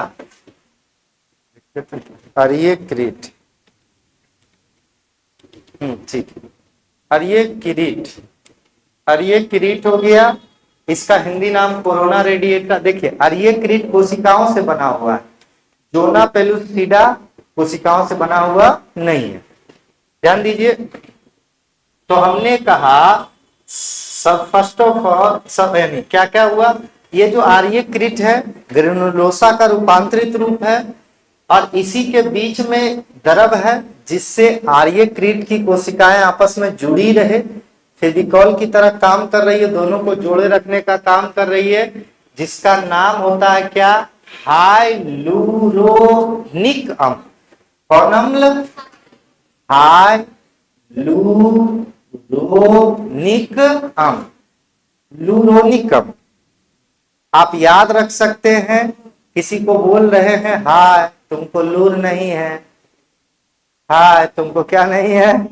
आर्य क्रीट। ठीक है, आर्य क्रीट। आर्य क्रीट हो गया। इसका हिंदी नाम कोरोना रेडिएटा। देखिए आर्य क्रीट कोशिकाओं से बना हुआ है, जोना पेलुसिडा कोशिकाओं से बना हुआ नहीं है। ध्यान दीजिए। तो हमने कहा सब फर्स्ट ऑफ ऑल सब यानी क्या क्या हुआ, ये जो आर्य क्रीट है ग्रेनुलोसा का रूपांतरित रूप है और इसी के बीच में द्रव है जिससे आर्य क्रीट की कोशिकाएं आपस में जुड़ी रहे, फेविकॉल की तरह काम कर रही है, दोनों को जोड़े रखने का काम कर रही है, जिसका नाम होता है क्या? हाइलुरोनिक अम्ल। कौन अम्ल? हाइलुरोनिक अम्ल। लुरोनिक अम्ल। आप याद रख सकते हैं, किसी को बोल रहे हैं हाय तुमको लूर नहीं है, हाय तुमको क्या नहीं है,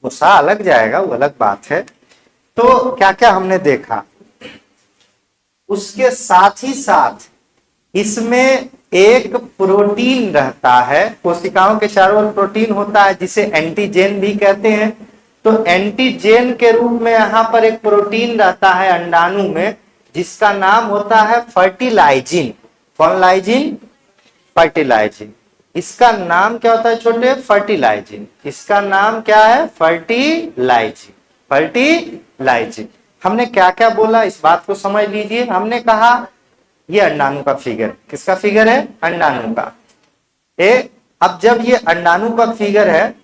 गुस्सा अलग जाएगा, वो अलग बात है। तो क्या क्या हमने देखा, उसके साथ ही साथ इसमें एक प्रोटीन रहता है, कोशिकाओं के चारों ओर प्रोटीन होता है जिसे एंटीजेन भी कहते हैं। तो एंटीजेन के रूप में यहां पर एक प्रोटीन रहता है अंडाणु में जिसका नाम होता है फर्टिलाइजिन। कौन लाइजिन? फर्टिलाइजिन। इसका नाम क्या होता है छोटे? फर्टिलाइजिन। इसका नाम क्या है? फर्टिलाइजिन। फर्टिलाइजिन। हमने क्या क्या बोला इस बात को समझ लीजिए। हमने कहा ये अंडाणु का फिगर। किसका फिगर है? अंडाणु का। अब जब ये अंडाणु का फिगर है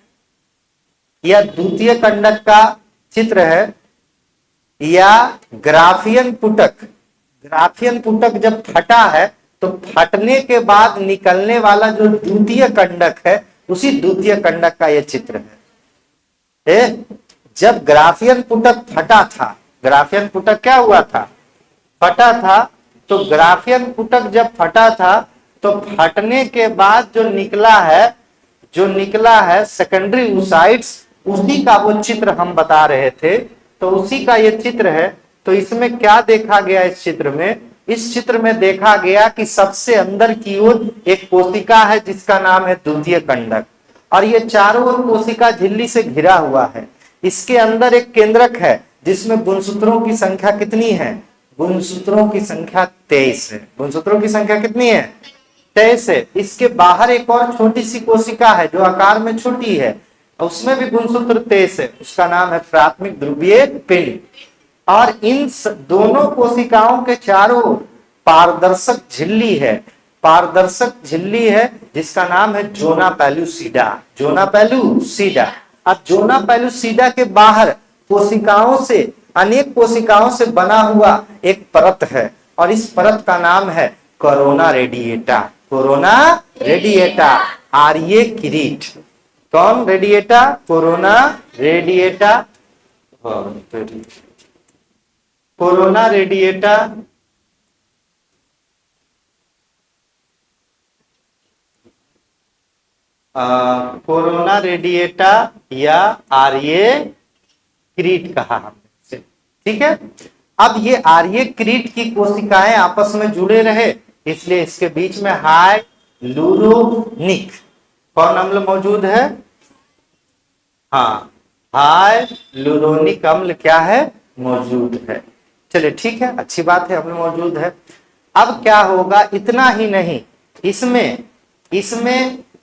या द्वितीय कंडक का चित्र है या ग्राफियन पुटक, ग्राफियन पुटक जब फटा है तो फटने के बाद निकलने वाला जो द्वितीय कंडक है उसी द्वितीय कंडक का यह चित्र है। जब ग्राफियन पुटक फटा था, ग्राफियन पुटक क्या हुआ था? फटा था। तो ग्राफियन पुटक जब फटा था तो फटने के बाद जो निकला है सेकेंडरी oocytes, उसी का वो चित्र हम बता रहे थे। तो उसी का ये चित्र है। तो इसमें क्या देखा गया? इस चित्र में देखा गया कि सबसे अंदर की ओर एक कोशिका है जिसका नाम है द्वितीय कंडक, और ये चारों ओर कोशिका झिल्ली से घिरा हुआ है। इसके अंदर एक केंद्रक है जिसमें गुणसूत्रों की संख्या कितनी है? गुणसूत्रों की संख्या 23 है। गुणसूत्रों की संख्या कितनी है? 23 है। इसके बाहर एक और छोटी सी कोशिका है जो आकार में छोटी है, उसमें भी गुणसूत्र 23 है, उसका नाम है प्राथमिक ध्रुवीय पिंड। और इन दोनों कोशिकाओं के चारों पारदर्शक झिल्ली है, पारदर्शक झिल्ली है जिसका नाम है जोना पेलुसिडा। Zona pellucida. अब जोना पेलुसिडा के बाहर कोशिकाओं से, अनेक कोशिकाओं से बना हुआ एक परत है और इस परत का नाम है कोरोना रेडिएटा। Corona radiata. आर्य क्रीट। कौन radiata? Corona radiata. Corona radiata corona radiata या आर्य क्रीट कहा हमने। ठीक है। अब ये आर्य क्रीट की कोशिकाएं आपस में जुड़े रहे इसलिए इसके बीच में हाइलुरोनिक कौन अम्ल मौजूद है? हाँ, हाइलुरोनिक अम्ल क्या है? मौजूद है। चलिए ठीक है, अच्छी बात है, अम्ल मौजूद है। अब क्या होगा? इतना ही नहीं, इसमें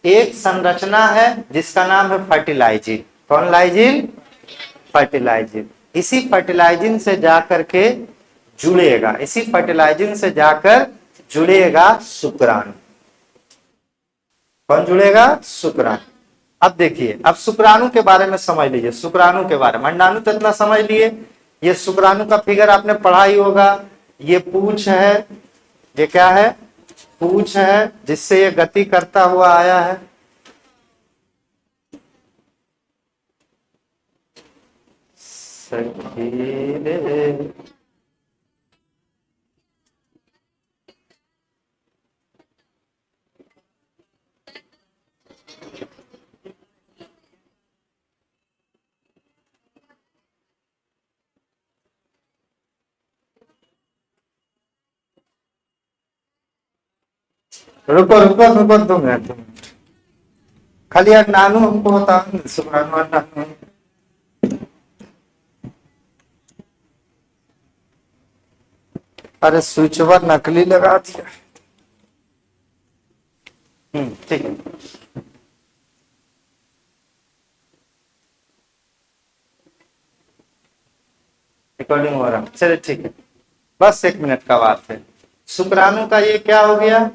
एक संरचना है जिसका नाम है फर्टिलाइजिन। कौन लाइजिन? फर्टिलाइजिन। इसी फर्टिलाइजिन से जाकर के जुड़ेगा, इसी फर्टिलाइजिन से जाकर जुड़ेगा शुक्राणु। कौन जुड़ेगा? शुक्राणु। अब देखिए, अब शुक्राणु के बारे में समझ लीजिए। शुक्राणु के बारे में, अंडाणु तो इतना समझ लिए, ये शुक्राणु का फिगर आपने पढ़ा ही होगा। ये पूंछ है, ये क्या है? पूंछ है जिससे ये गति करता हुआ आया है। सखी रे रुको रुको रुको 2 मिनट। खाली यार नानू हमको बताओ, सुब्रानू और नानू। अरे स्विच ओवर नकली लगा दिया। ठीक है। रिकॉर्डिंग हो रहा, चलिए ठीक है। बस 1 मिनट का बात है। शुक्राणु का ये क्या हो गया,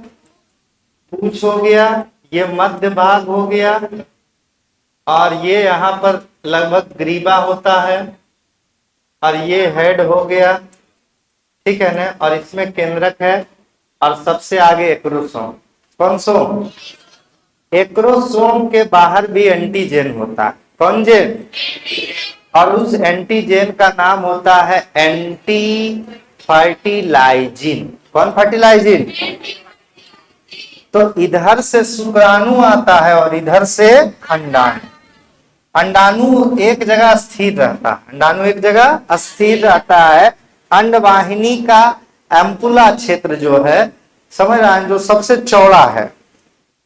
पूंछ हो गया, ये मध्य भाग हो गया, और ये यहाँ पर लगभग ग्रीवा होता है, और ये हेड हो गया, ठीक है ना। और इसमें केंद्रक है, और सबसे आगे एक्रोसोम। कौन सोम? एक्रोसोम के बाहर भी एंटीजेन होता है। कौन जेन? और उस एंटीजेन का नाम होता है एंटी फर्टिलाइजिन। कौन फर्टिलाइजिन? तो इधर से शुक्राणु आता है और इधर से अंडाणु। अंडाणु एक जगह स्थिर रहता है, अंडाणु एक जगह स्थिर रहता है। अंडवाहिनी का एम्पुला क्षेत्र जो है, समझ रहे हैं, जो सबसे चौड़ा है,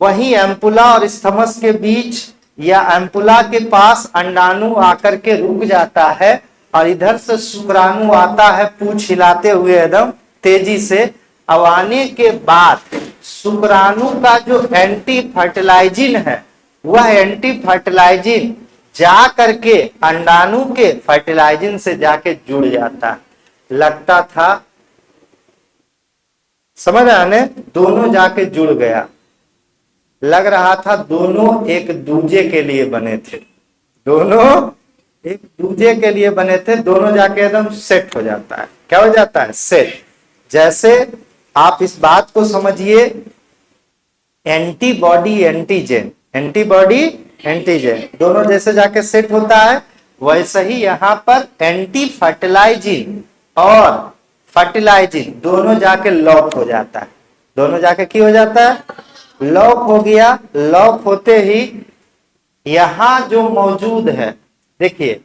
वही एम्पुला और स्थमस के बीच या एम्पुला के पास अंडाणु आकर के रुक जाता है, और इधर से शुक्राणु आता है पूंछ हिलाते हुए एकदम तेजी से। अब आने के बाद शुक्राणु का जो एंटी फर्टिलाइजिन है, वह एंटी फर्टिलाइजिन जा करके अंडाणु के फर्टिलाइजिन से जाके जुड़ जाता है। लगता था, समझ रहे हैं, दोनों जाके जुड़ गया। लग रहा था दोनों एक दूजे के लिए बने थे, दोनों एक दूजे के लिए बने थे। दोनों जाके एकदम सेट हो जाता है। क्या हो जाता है? सेट। जैसे आप इस बात को समझिए, एंटीबॉडी एंटीजेन, एंटीबॉडी एंटीजेन दोनों जैसे जाके सेट होता है, वैसे ही यहां पर एंटी फर्टिलाइजिन और फर्टिलाइजिन दोनों जाके लॉक हो जाता है। दोनों जाके की हो जाता है? लॉक हो गया। लॉक होते ही यहां जो मौजूद है, देखिए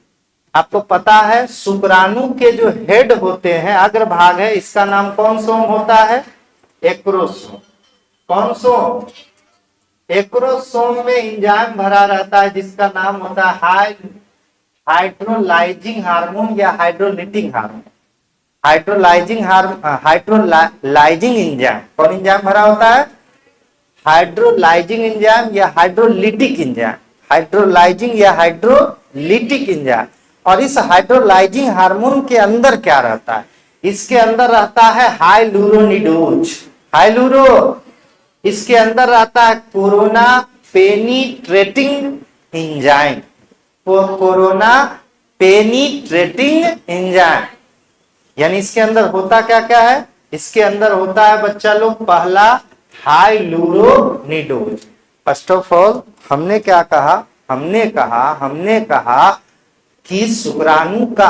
आपको पता है, शुक्राणु के जो हेड होते हैं, अग्रभाग है, इसका नाम कौन सोम होता है? एक्रोसोम। कौन सोम? एक्रोसोम में एंजाइम भरा रहता है जिसका नाम होता है हाइड्रोलाइजिंग हार्मोन या हाइड्रोलिटिक हार्मोन। Hydrolysing enzyme. कौन एंजाइम भरा होता है? हाइड्रोलाइजिंग एंजाइम या हाइड्रोलिटिक एंजाइम। हाइड्रोलाइजिंग या हाइड्रोलिटिक एंजाइम। और इस हाइड्रोलाइजिंग हार्मोन के अंदर क्या रहता है? इसके अंदर रहता है हाइलुरोनिडोज। हाइलुरो। इसके अंदर रहता है corona penetrating enzyme. Corona penetrating enzyme. यानी इसके अंदर होता क्या क्या है? इसके अंदर होता है बच्चा लोग, पहला हाइलुरोनिडोज। फर्स्ट ऑफ ऑल हमने क्या कहा? हमने कहा कि शुक्राणु का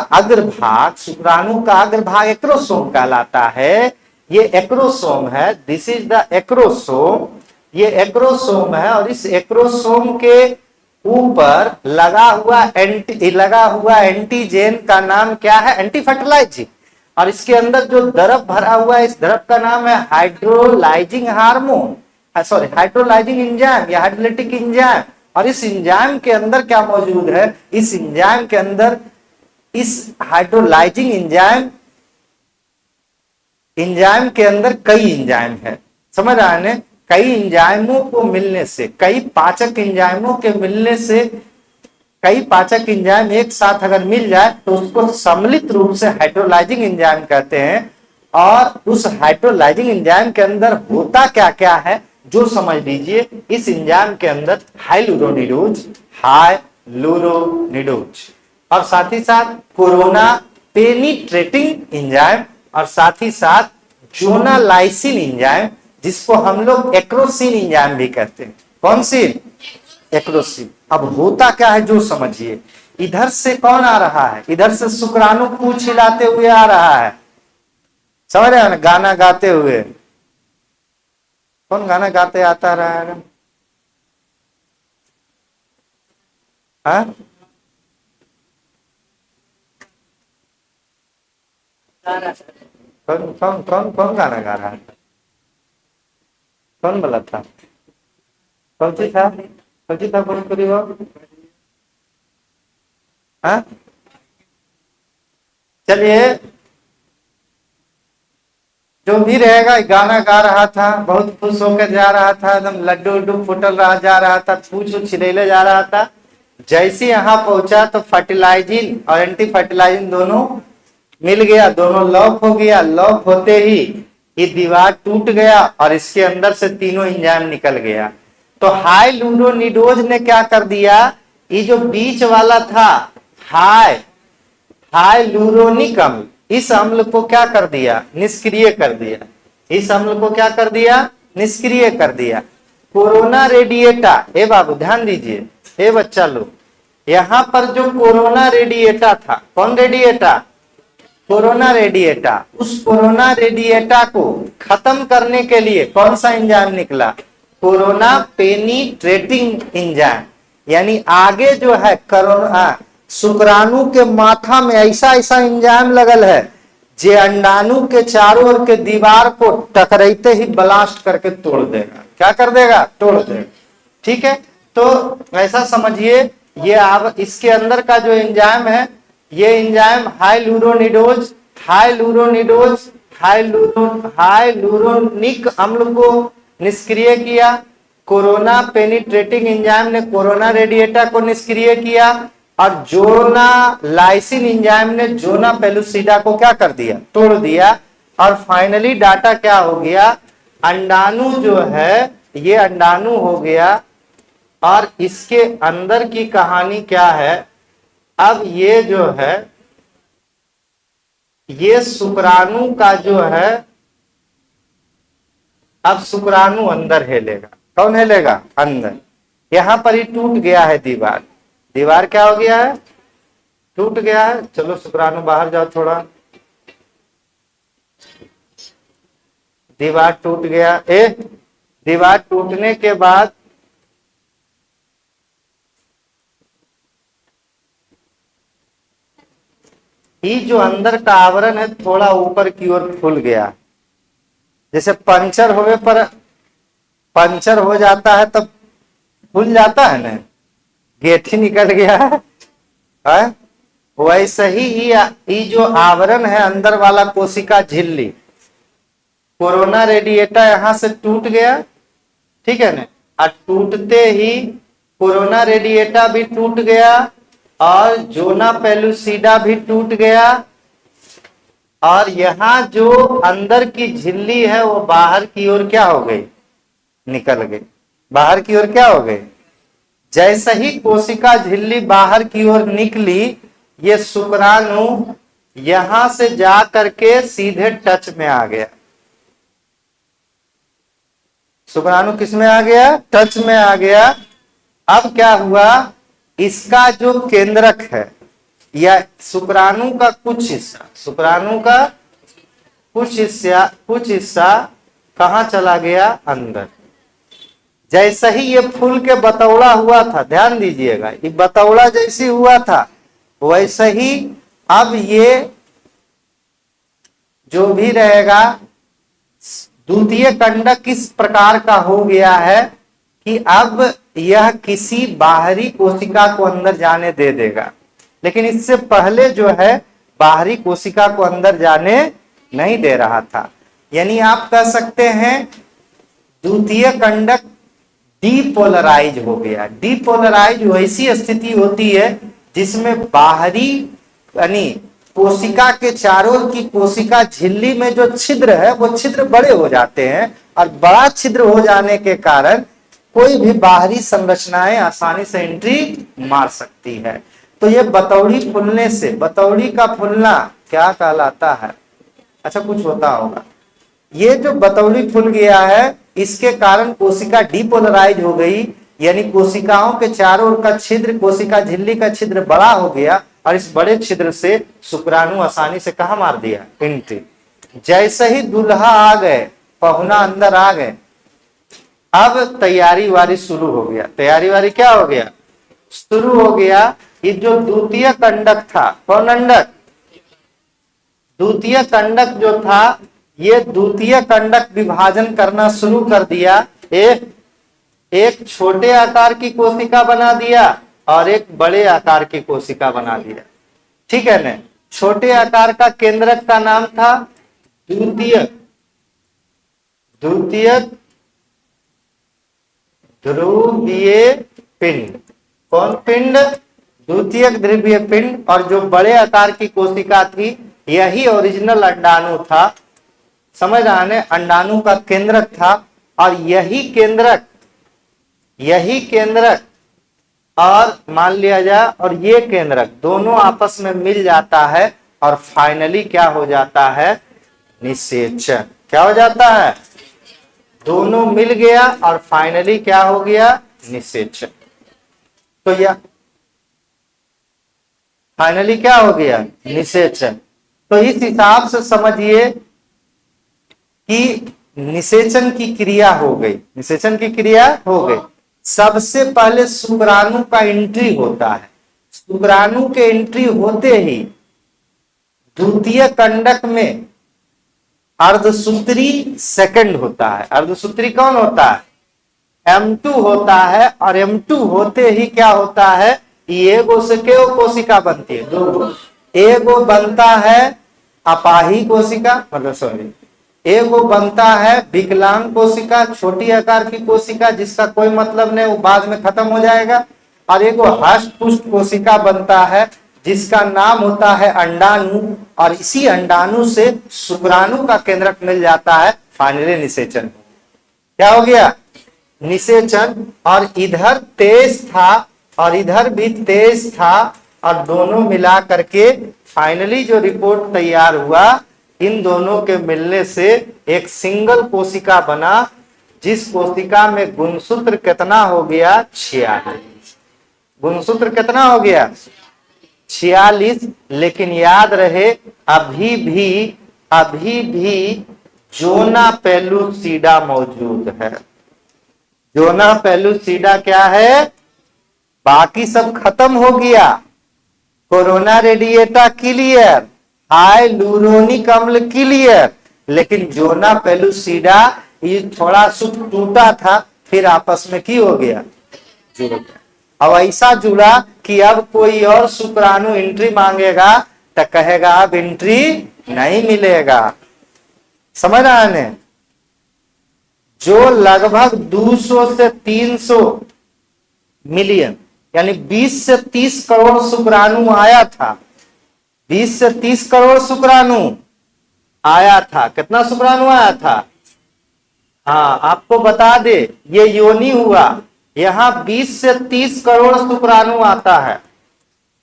अग्रभाग एक्रोसोम कहलाता है। ये एक्रोसोम है, दिस इज द एक्रोसोम। ये एक्रोसोम है, और इस एक्रोसोम के ऊपर लगा हुआ एंटीजेन का नाम क्या है? Anti fertilising. और इसके अंदर जो द्रव भरा हुआ है, इस द्रव का नाम है hydrolysing hormone, sorry hydrolysing enzyme या हाइड्रोलिटिक एंजाइम। और इस एंजाइम के अंदर क्या मौजूद है? इस एंजाइम के अंदर, इस हाइड्रोलाइजिंग एंजाइम के अंदर कई एंजाइम है। समझ रहा है? कई एंजाइमों को मिलने से, कई पाचक एंजाइमों के मिलने से, कई पाचक एंजाइम एक साथ अगर मिल जाए तो उसको सम्मिलित रूप से हाइड्रोलाइजिंग एंजाइम कहते हैं। और उस हाइड्रोलाइजिंग एंजाइम के अंदर होता क्या क्या है, जो समझ लीजिए। इस एंजाइम के अंदर हाइलुरोनिडोज और साथ ही साथ कोरोना पेनिट्रेटिंग एंजाइम, और साथ ही साथ जोनालाइसिन एंजाइम, जिसको हम लोग एक्रोसिन एंजाइम भी कहते हैं। कौन सी? एक्रोसिन। अब होता क्या है जो समझिए, इधर से कौन आ रहा है? इधर से शुक्राणु पूंछ हिलाते हुए आ रहा है, समझ रहे हो ना, गाना गाते हुए। कौन गाना गाते आता रहा है? हाँ? कौन कौन कौन कौन गाना गा रहा है? कौन बोला था? कौन सी था? कौन सी था? कौन करी वो? हाँ? चलिए, जो भी रहेगा, गाना गा रहा था, बहुत खुश होकर जा रहा था, एकदम लड्डू उड्डू फुटल रहा जा रहा था, पूछ छिड़ेले जा रहा था। जैसे यहाँ पहुंचा तो फर्टिलाइजिंग और एंटी फर्टिलाइजिंग दोनों मिल गया, दोनों लॉक हो गया। लॉक होते ही ये दीवार टूट गया और इसके अंदर से तीनों एंजाइम निकल गया। तो हाइलुरोनिडोज ने क्या कर दिया, ये जो बीच वाला था हाइलुरोनिक अम्ल, इस अम्ल को क्या कर दिया? निष्क्रिय कर दिया। इस अम्ल को क्या कर दिया? निष्क्रिय कर दिया। कोरोना रेडिएटा, ए बाबू ध्यान दीजिए, ए बच्चा लोग, यहां पर जो कोरोना रेडिएटा था, कौन रेडिएटा? Corona radiata. उस कोरोना रेडिएटा को खत्म करने के लिए कौन सा एंजाइम निकला? Corona penetrating enzyme. यानी आगे जो है कोरोना, शुक्राणु के माथा में ऐसा ऐसा एंजाइम लगल है जे अंडाणु के चारों ओर के दीवार को टकराते ही ब्लास्ट करके तोड़ देगा। क्या कर देगा? तोड़ देगा। ठीक है, तो ऐसा समझिए, ये आप इसके अंदर का जो एंजाइम है, ये एंजाइम हाइलुरोनिक अम्ल को निष्क्रिय किया। कोरोना पेनिट्रेटिंग एंजाइम ने कोरोना रेडिएटा को निष्क्रिय किया और जोना लाइसिन एंजाइम ने जोना पेलुसिडा को क्या कर दिया? तोड़ दिया। और फाइनली डाटा क्या हो गया? अंडाणु जो है ये अंडाणु हो गया। और इसके अंदर की कहानी क्या है? अब ये जो है, ये शुक्राणु का जो है, अब शुक्राणु अंदर हेलेगा। कौन हेलेगा? अंदर। यहां पर ही टूट गया है दीवार। दीवार क्या हो गया है? टूट गया है। चलो शुक्राणु बाहर जाओ थोड़ा। दीवार टूट गया। दीवार टूटने के बाद ये जो अंदर का आवरण है थोड़ा ऊपर की ओर खुल गया। जैसे पंचर हो जाता है तब खुल जाता है ना, गेट ही निकल गया है। वैसे ही ये जो आवरण है अंदर वाला कोशिका झिल्ली, कोरोना रेडिएटा यहां से टूट गया, ठीक है ना। और टूटते ही कोरोना रेडिएटा भी टूट गया और जोना पेलुसिडा भी टूट गया। और यहां जो अंदर की झिल्ली है वो बाहर की ओर क्या हो गई? निकल गई। बाहर की ओर क्या हो गई? जैसे ही कोशिका झिल्ली बाहर की ओर निकली, ये शुक्राणु यहां से जा करके सीधे टच में आ गया। शुक्राणु किस में आ गया? टच में आ गया। अब क्या हुआ? इसका जो केंद्रक है या शुक्राणु का कुछ हिस्सा कहां चला गया? अंदर। जैसे ही ये फूल के बतौड़ा हुआ था, ध्यान दीजिएगा, ये बतौड़ा जैसी हुआ था वैसे ही अब ये जो भी रहेगा, द्वितीय कंडक किस प्रकार का हो गया है कि अब यह किसी बाहरी कोशिका को अंदर जाने दे देगा। लेकिन इससे पहले जो है बाहरी कोशिका को अंदर जाने नहीं दे रहा था। यानी आप कह सकते हैं द्वितीय कंडक डीपोलराइज हो गया। डीपोलराइज वैसी स्थिति होती है जिसमें बाहरी यानी कोशिका के चारों की कोशिका झिल्ली में जो छिद्र है वो छिद्र बड़े हो जाते हैं और बड़ा छिद्र हो जाने के कारण कोई भी बाहरी संरचनाएं आसानी से एंट्री मार सकती है। तो ये बतौड़ी फूलने से, बतौड़ी का फूलना क्या कहलाता है? अच्छा कुछ होता होगा। ये जो बतौली खुल गया है, इसके कारण कोशिका डीपोलराइज हो गई, यानी कोशिकाओं के चारों ओर का छिद्र, कोशिका झिल्ली का छिद्र बड़ा हो गया, और इस बड़े छिद्र से शुक्राणु आसानी से कहा मार दिया, एंट्री। जैसे ही दूल्हा आ गए, पहुना अंदर आ गए, अब तैयारी वारी शुरू हो गया। तैयारी वारी क्या हो गया? शुरू हो गया। ये जो द्वितीय कंडक था, कौन अंडक? द्वितीय कंडक जो था, ये द्वितीय कंडक विभाजन करना शुरू कर दिया। एक छोटे आकार की कोशिका बना दिया और एक बड़े आकार की कोशिका बना दिया, ठीक है ना। छोटे आकार का केंद्रक का नाम था द्वितीयक ध्रुवीय पिंड। कौन पिंड? द्वितीयक ध्रुवीय पिंड। और जो बड़े आकार की कोशिका थी, यही ओरिजिनल अंडाणु था। समझ रहा है? अंडाणु का केंद्रक था, और यही केंद्रक और मान लिया जाए, और ये केंद्रक दोनों आपस में मिल जाता है, और फाइनली क्या हो जाता है? निषेचन। क्या हो जाता है? दोनों मिल गया और फाइनली क्या हो गया? निषेचन। तो यह फाइनली क्या हो गया? निषेचन। तो इस हिसाब से समझिए कि निषेचन की क्रिया हो गई। निषेचन की क्रिया हो गई। सबसे पहले शुक्राणु का एंट्री होता है। शुक्राणु के एंट्री होते ही द्वितीय कंडक में अर्धसूत्री सेकंड होता है। अर्धसूत्री कौन होता है? M2 होता है। और M2 होते ही क्या होता है? एगो से क्यों कोशिका बनती है? दो। एगो बनता है अपाही कोशिका, मतलब सॉरी, एगो बनता है विकलांग कोशिका, छोटी आकार की कोशिका, जिसका कोई मतलब नहीं, वो बाद में खत्म हो जाएगा। और एगो हष्ट पुष्ट कोशिका बनता है, जिसका नाम होता है अंडाणु, और इसी अंडाणु से शुक्राणु का केंद्रक मिल जाता है। फाइनली निषेचन। क्या हो गया? निषेचन। और इधर तेज था और इधर भी तेज था, और दोनों मिला करके फाइनली जो रिपोर्ट तैयार हुआ, इन दोनों के मिलने से एक सिंगल कोशिका बना, जिस कोशिका में गुणसूत्र कितना हो गया? 46। गुणसूत्र कितना हो गया? 46। लेकिन याद रहे, अभी भी जोना पेलुसिडा मौजूद है। जोना पेलुसिडा क्या है? बाकी सब खत्म हो गया। कोरोना रेडिएटा क्लियर, हाइलुरोनिक अम्ल क्लियर, लेकिन जोना पेलुसिडा ये थोड़ा सुख टूटा था, फिर आपस में की हो गया? जुड़ गया। अब ऐसा जुड़ा कि अब कोई और शुक्राणु एंट्री मांगेगा तो कहेगा अब एंट्री नहीं मिलेगा। समझ रहा है? जो लगभग 200 से 300 मिलियन, यानी 20 से 30 करोड़ शुक्राणु आया था। 20 से 30 करोड़ शुक्राणु आया था। कितना शुक्राणु आया था? हाँ, आपको बता दे, ये योनि हुआ। यहां 20 से 30 करोड़ शुक्राणु आता है।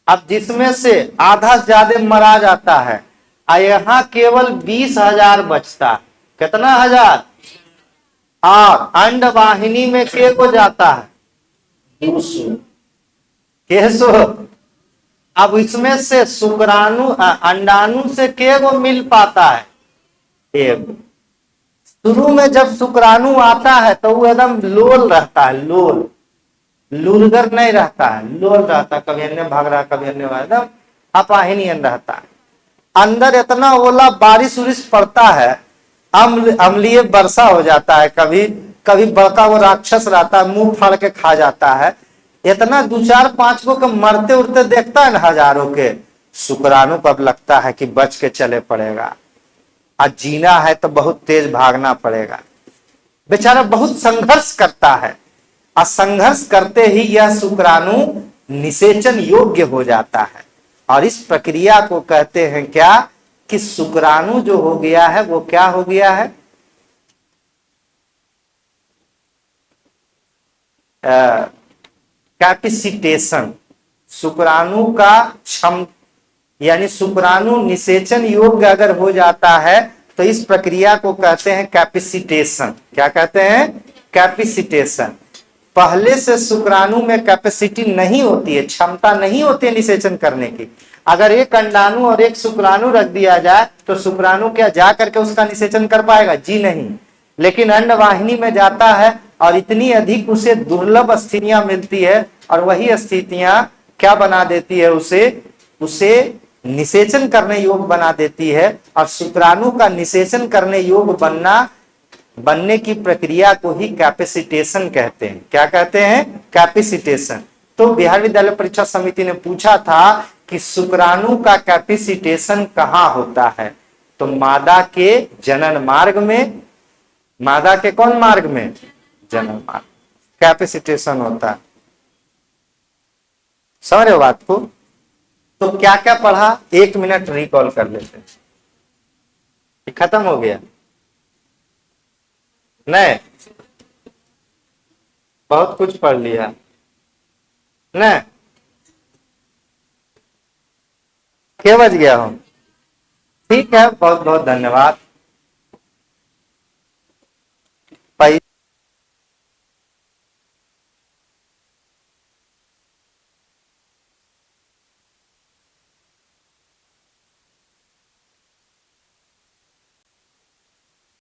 अब जिसमें से आधा ज्यादा मरा जाता है, और यहां केवल 20,000 बचता। कितना हजार? और अंड वाहिनी में के को जाता है? 200। कैसो? अब इसमें से शुक्राणु अंडाणु से के को मिल पाता है? एक। शुरू में जब शुक्राणु आता है तो वो एकदम लोल रहता है, लोल, लूलगर नहीं रहता है, लोल रहता है। कभी अन्य भाग रहा, कभी अन्य भाग, एकदम अपाहिनियन रहता है। अंदर इतना ओला बारिश उरिश पड़ता है, अम्लीय वर्षा हो जाता है। कभी कभी बड़का वो राक्षस रहता है, मुंह फाड़ के खा जाता है। इतना 2-4-5 को मरते उड़ते देखता है ना, हजारों के। शुक्राणु को अब लगता है कि बच के चले पड़ेगा, और जीना है तो बहुत तेज भागना पड़ेगा। बेचारा बहुत संघर्ष करता है, और संघर्ष करते ही यह शुक्राणु निषेचन योग्य हो जाता है। और इस प्रक्रिया को कहते हैं क्या? कि शुक्राणु जो हो गया है वो क्या हो गया है? कैपेसिटेशन। शुक्राणु का क्षम, यानी शुक्राणु निषेचन योग्य अगर हो जाता है तो तो इस प्रक्रिया को कहते हैं कैपेसिटेशन। क्या कहते हैं? कैपेसिटेशन। पहले से शुक्राणु में कैपेसिटी नहीं होती है, क्षमता नहीं होती है निषेचन करने की। अगर एक अंडाणु और एक शुक्राणु रख दिया जाए तो शुक्राणु क्या जा करके उसका निषेचन कर पाएगा? जी नहीं। लेकिन अंडवाहिनी में जाता है और इतनी अधिक उसे दुर्लभ स्थितियां मिलती है और वही स्थितियां क्या बना देती है? उसे निषेचन करने योग्य बना देती है। और शुक्राणु का निषेचन करने योग्य बनने की प्रक्रिया को ही कैपेसिटेशन कहते हैं। क्या कहते हैं? कैपेसिटेशन। तो बिहार विद्यालय परीक्षा समिति ने पूछा था कि शुक्राणु का कैपेसिटेशन कहाँ होता है? तो मादा के जनन मार्ग में। मादा के कौन मार्ग में? जनन मार्ग कैपेसिटेशन होता है। समझ रहे हो बात को? तो क्या क्या पढ़ा, 1 मिनट रिकॉल कर लेते हैं। खत्म हो गया? नहीं, बहुत कुछ पढ़ लिया नहीं? क्या बज गया हूं? ठीक है, बहुत बहुत धन्यवाद।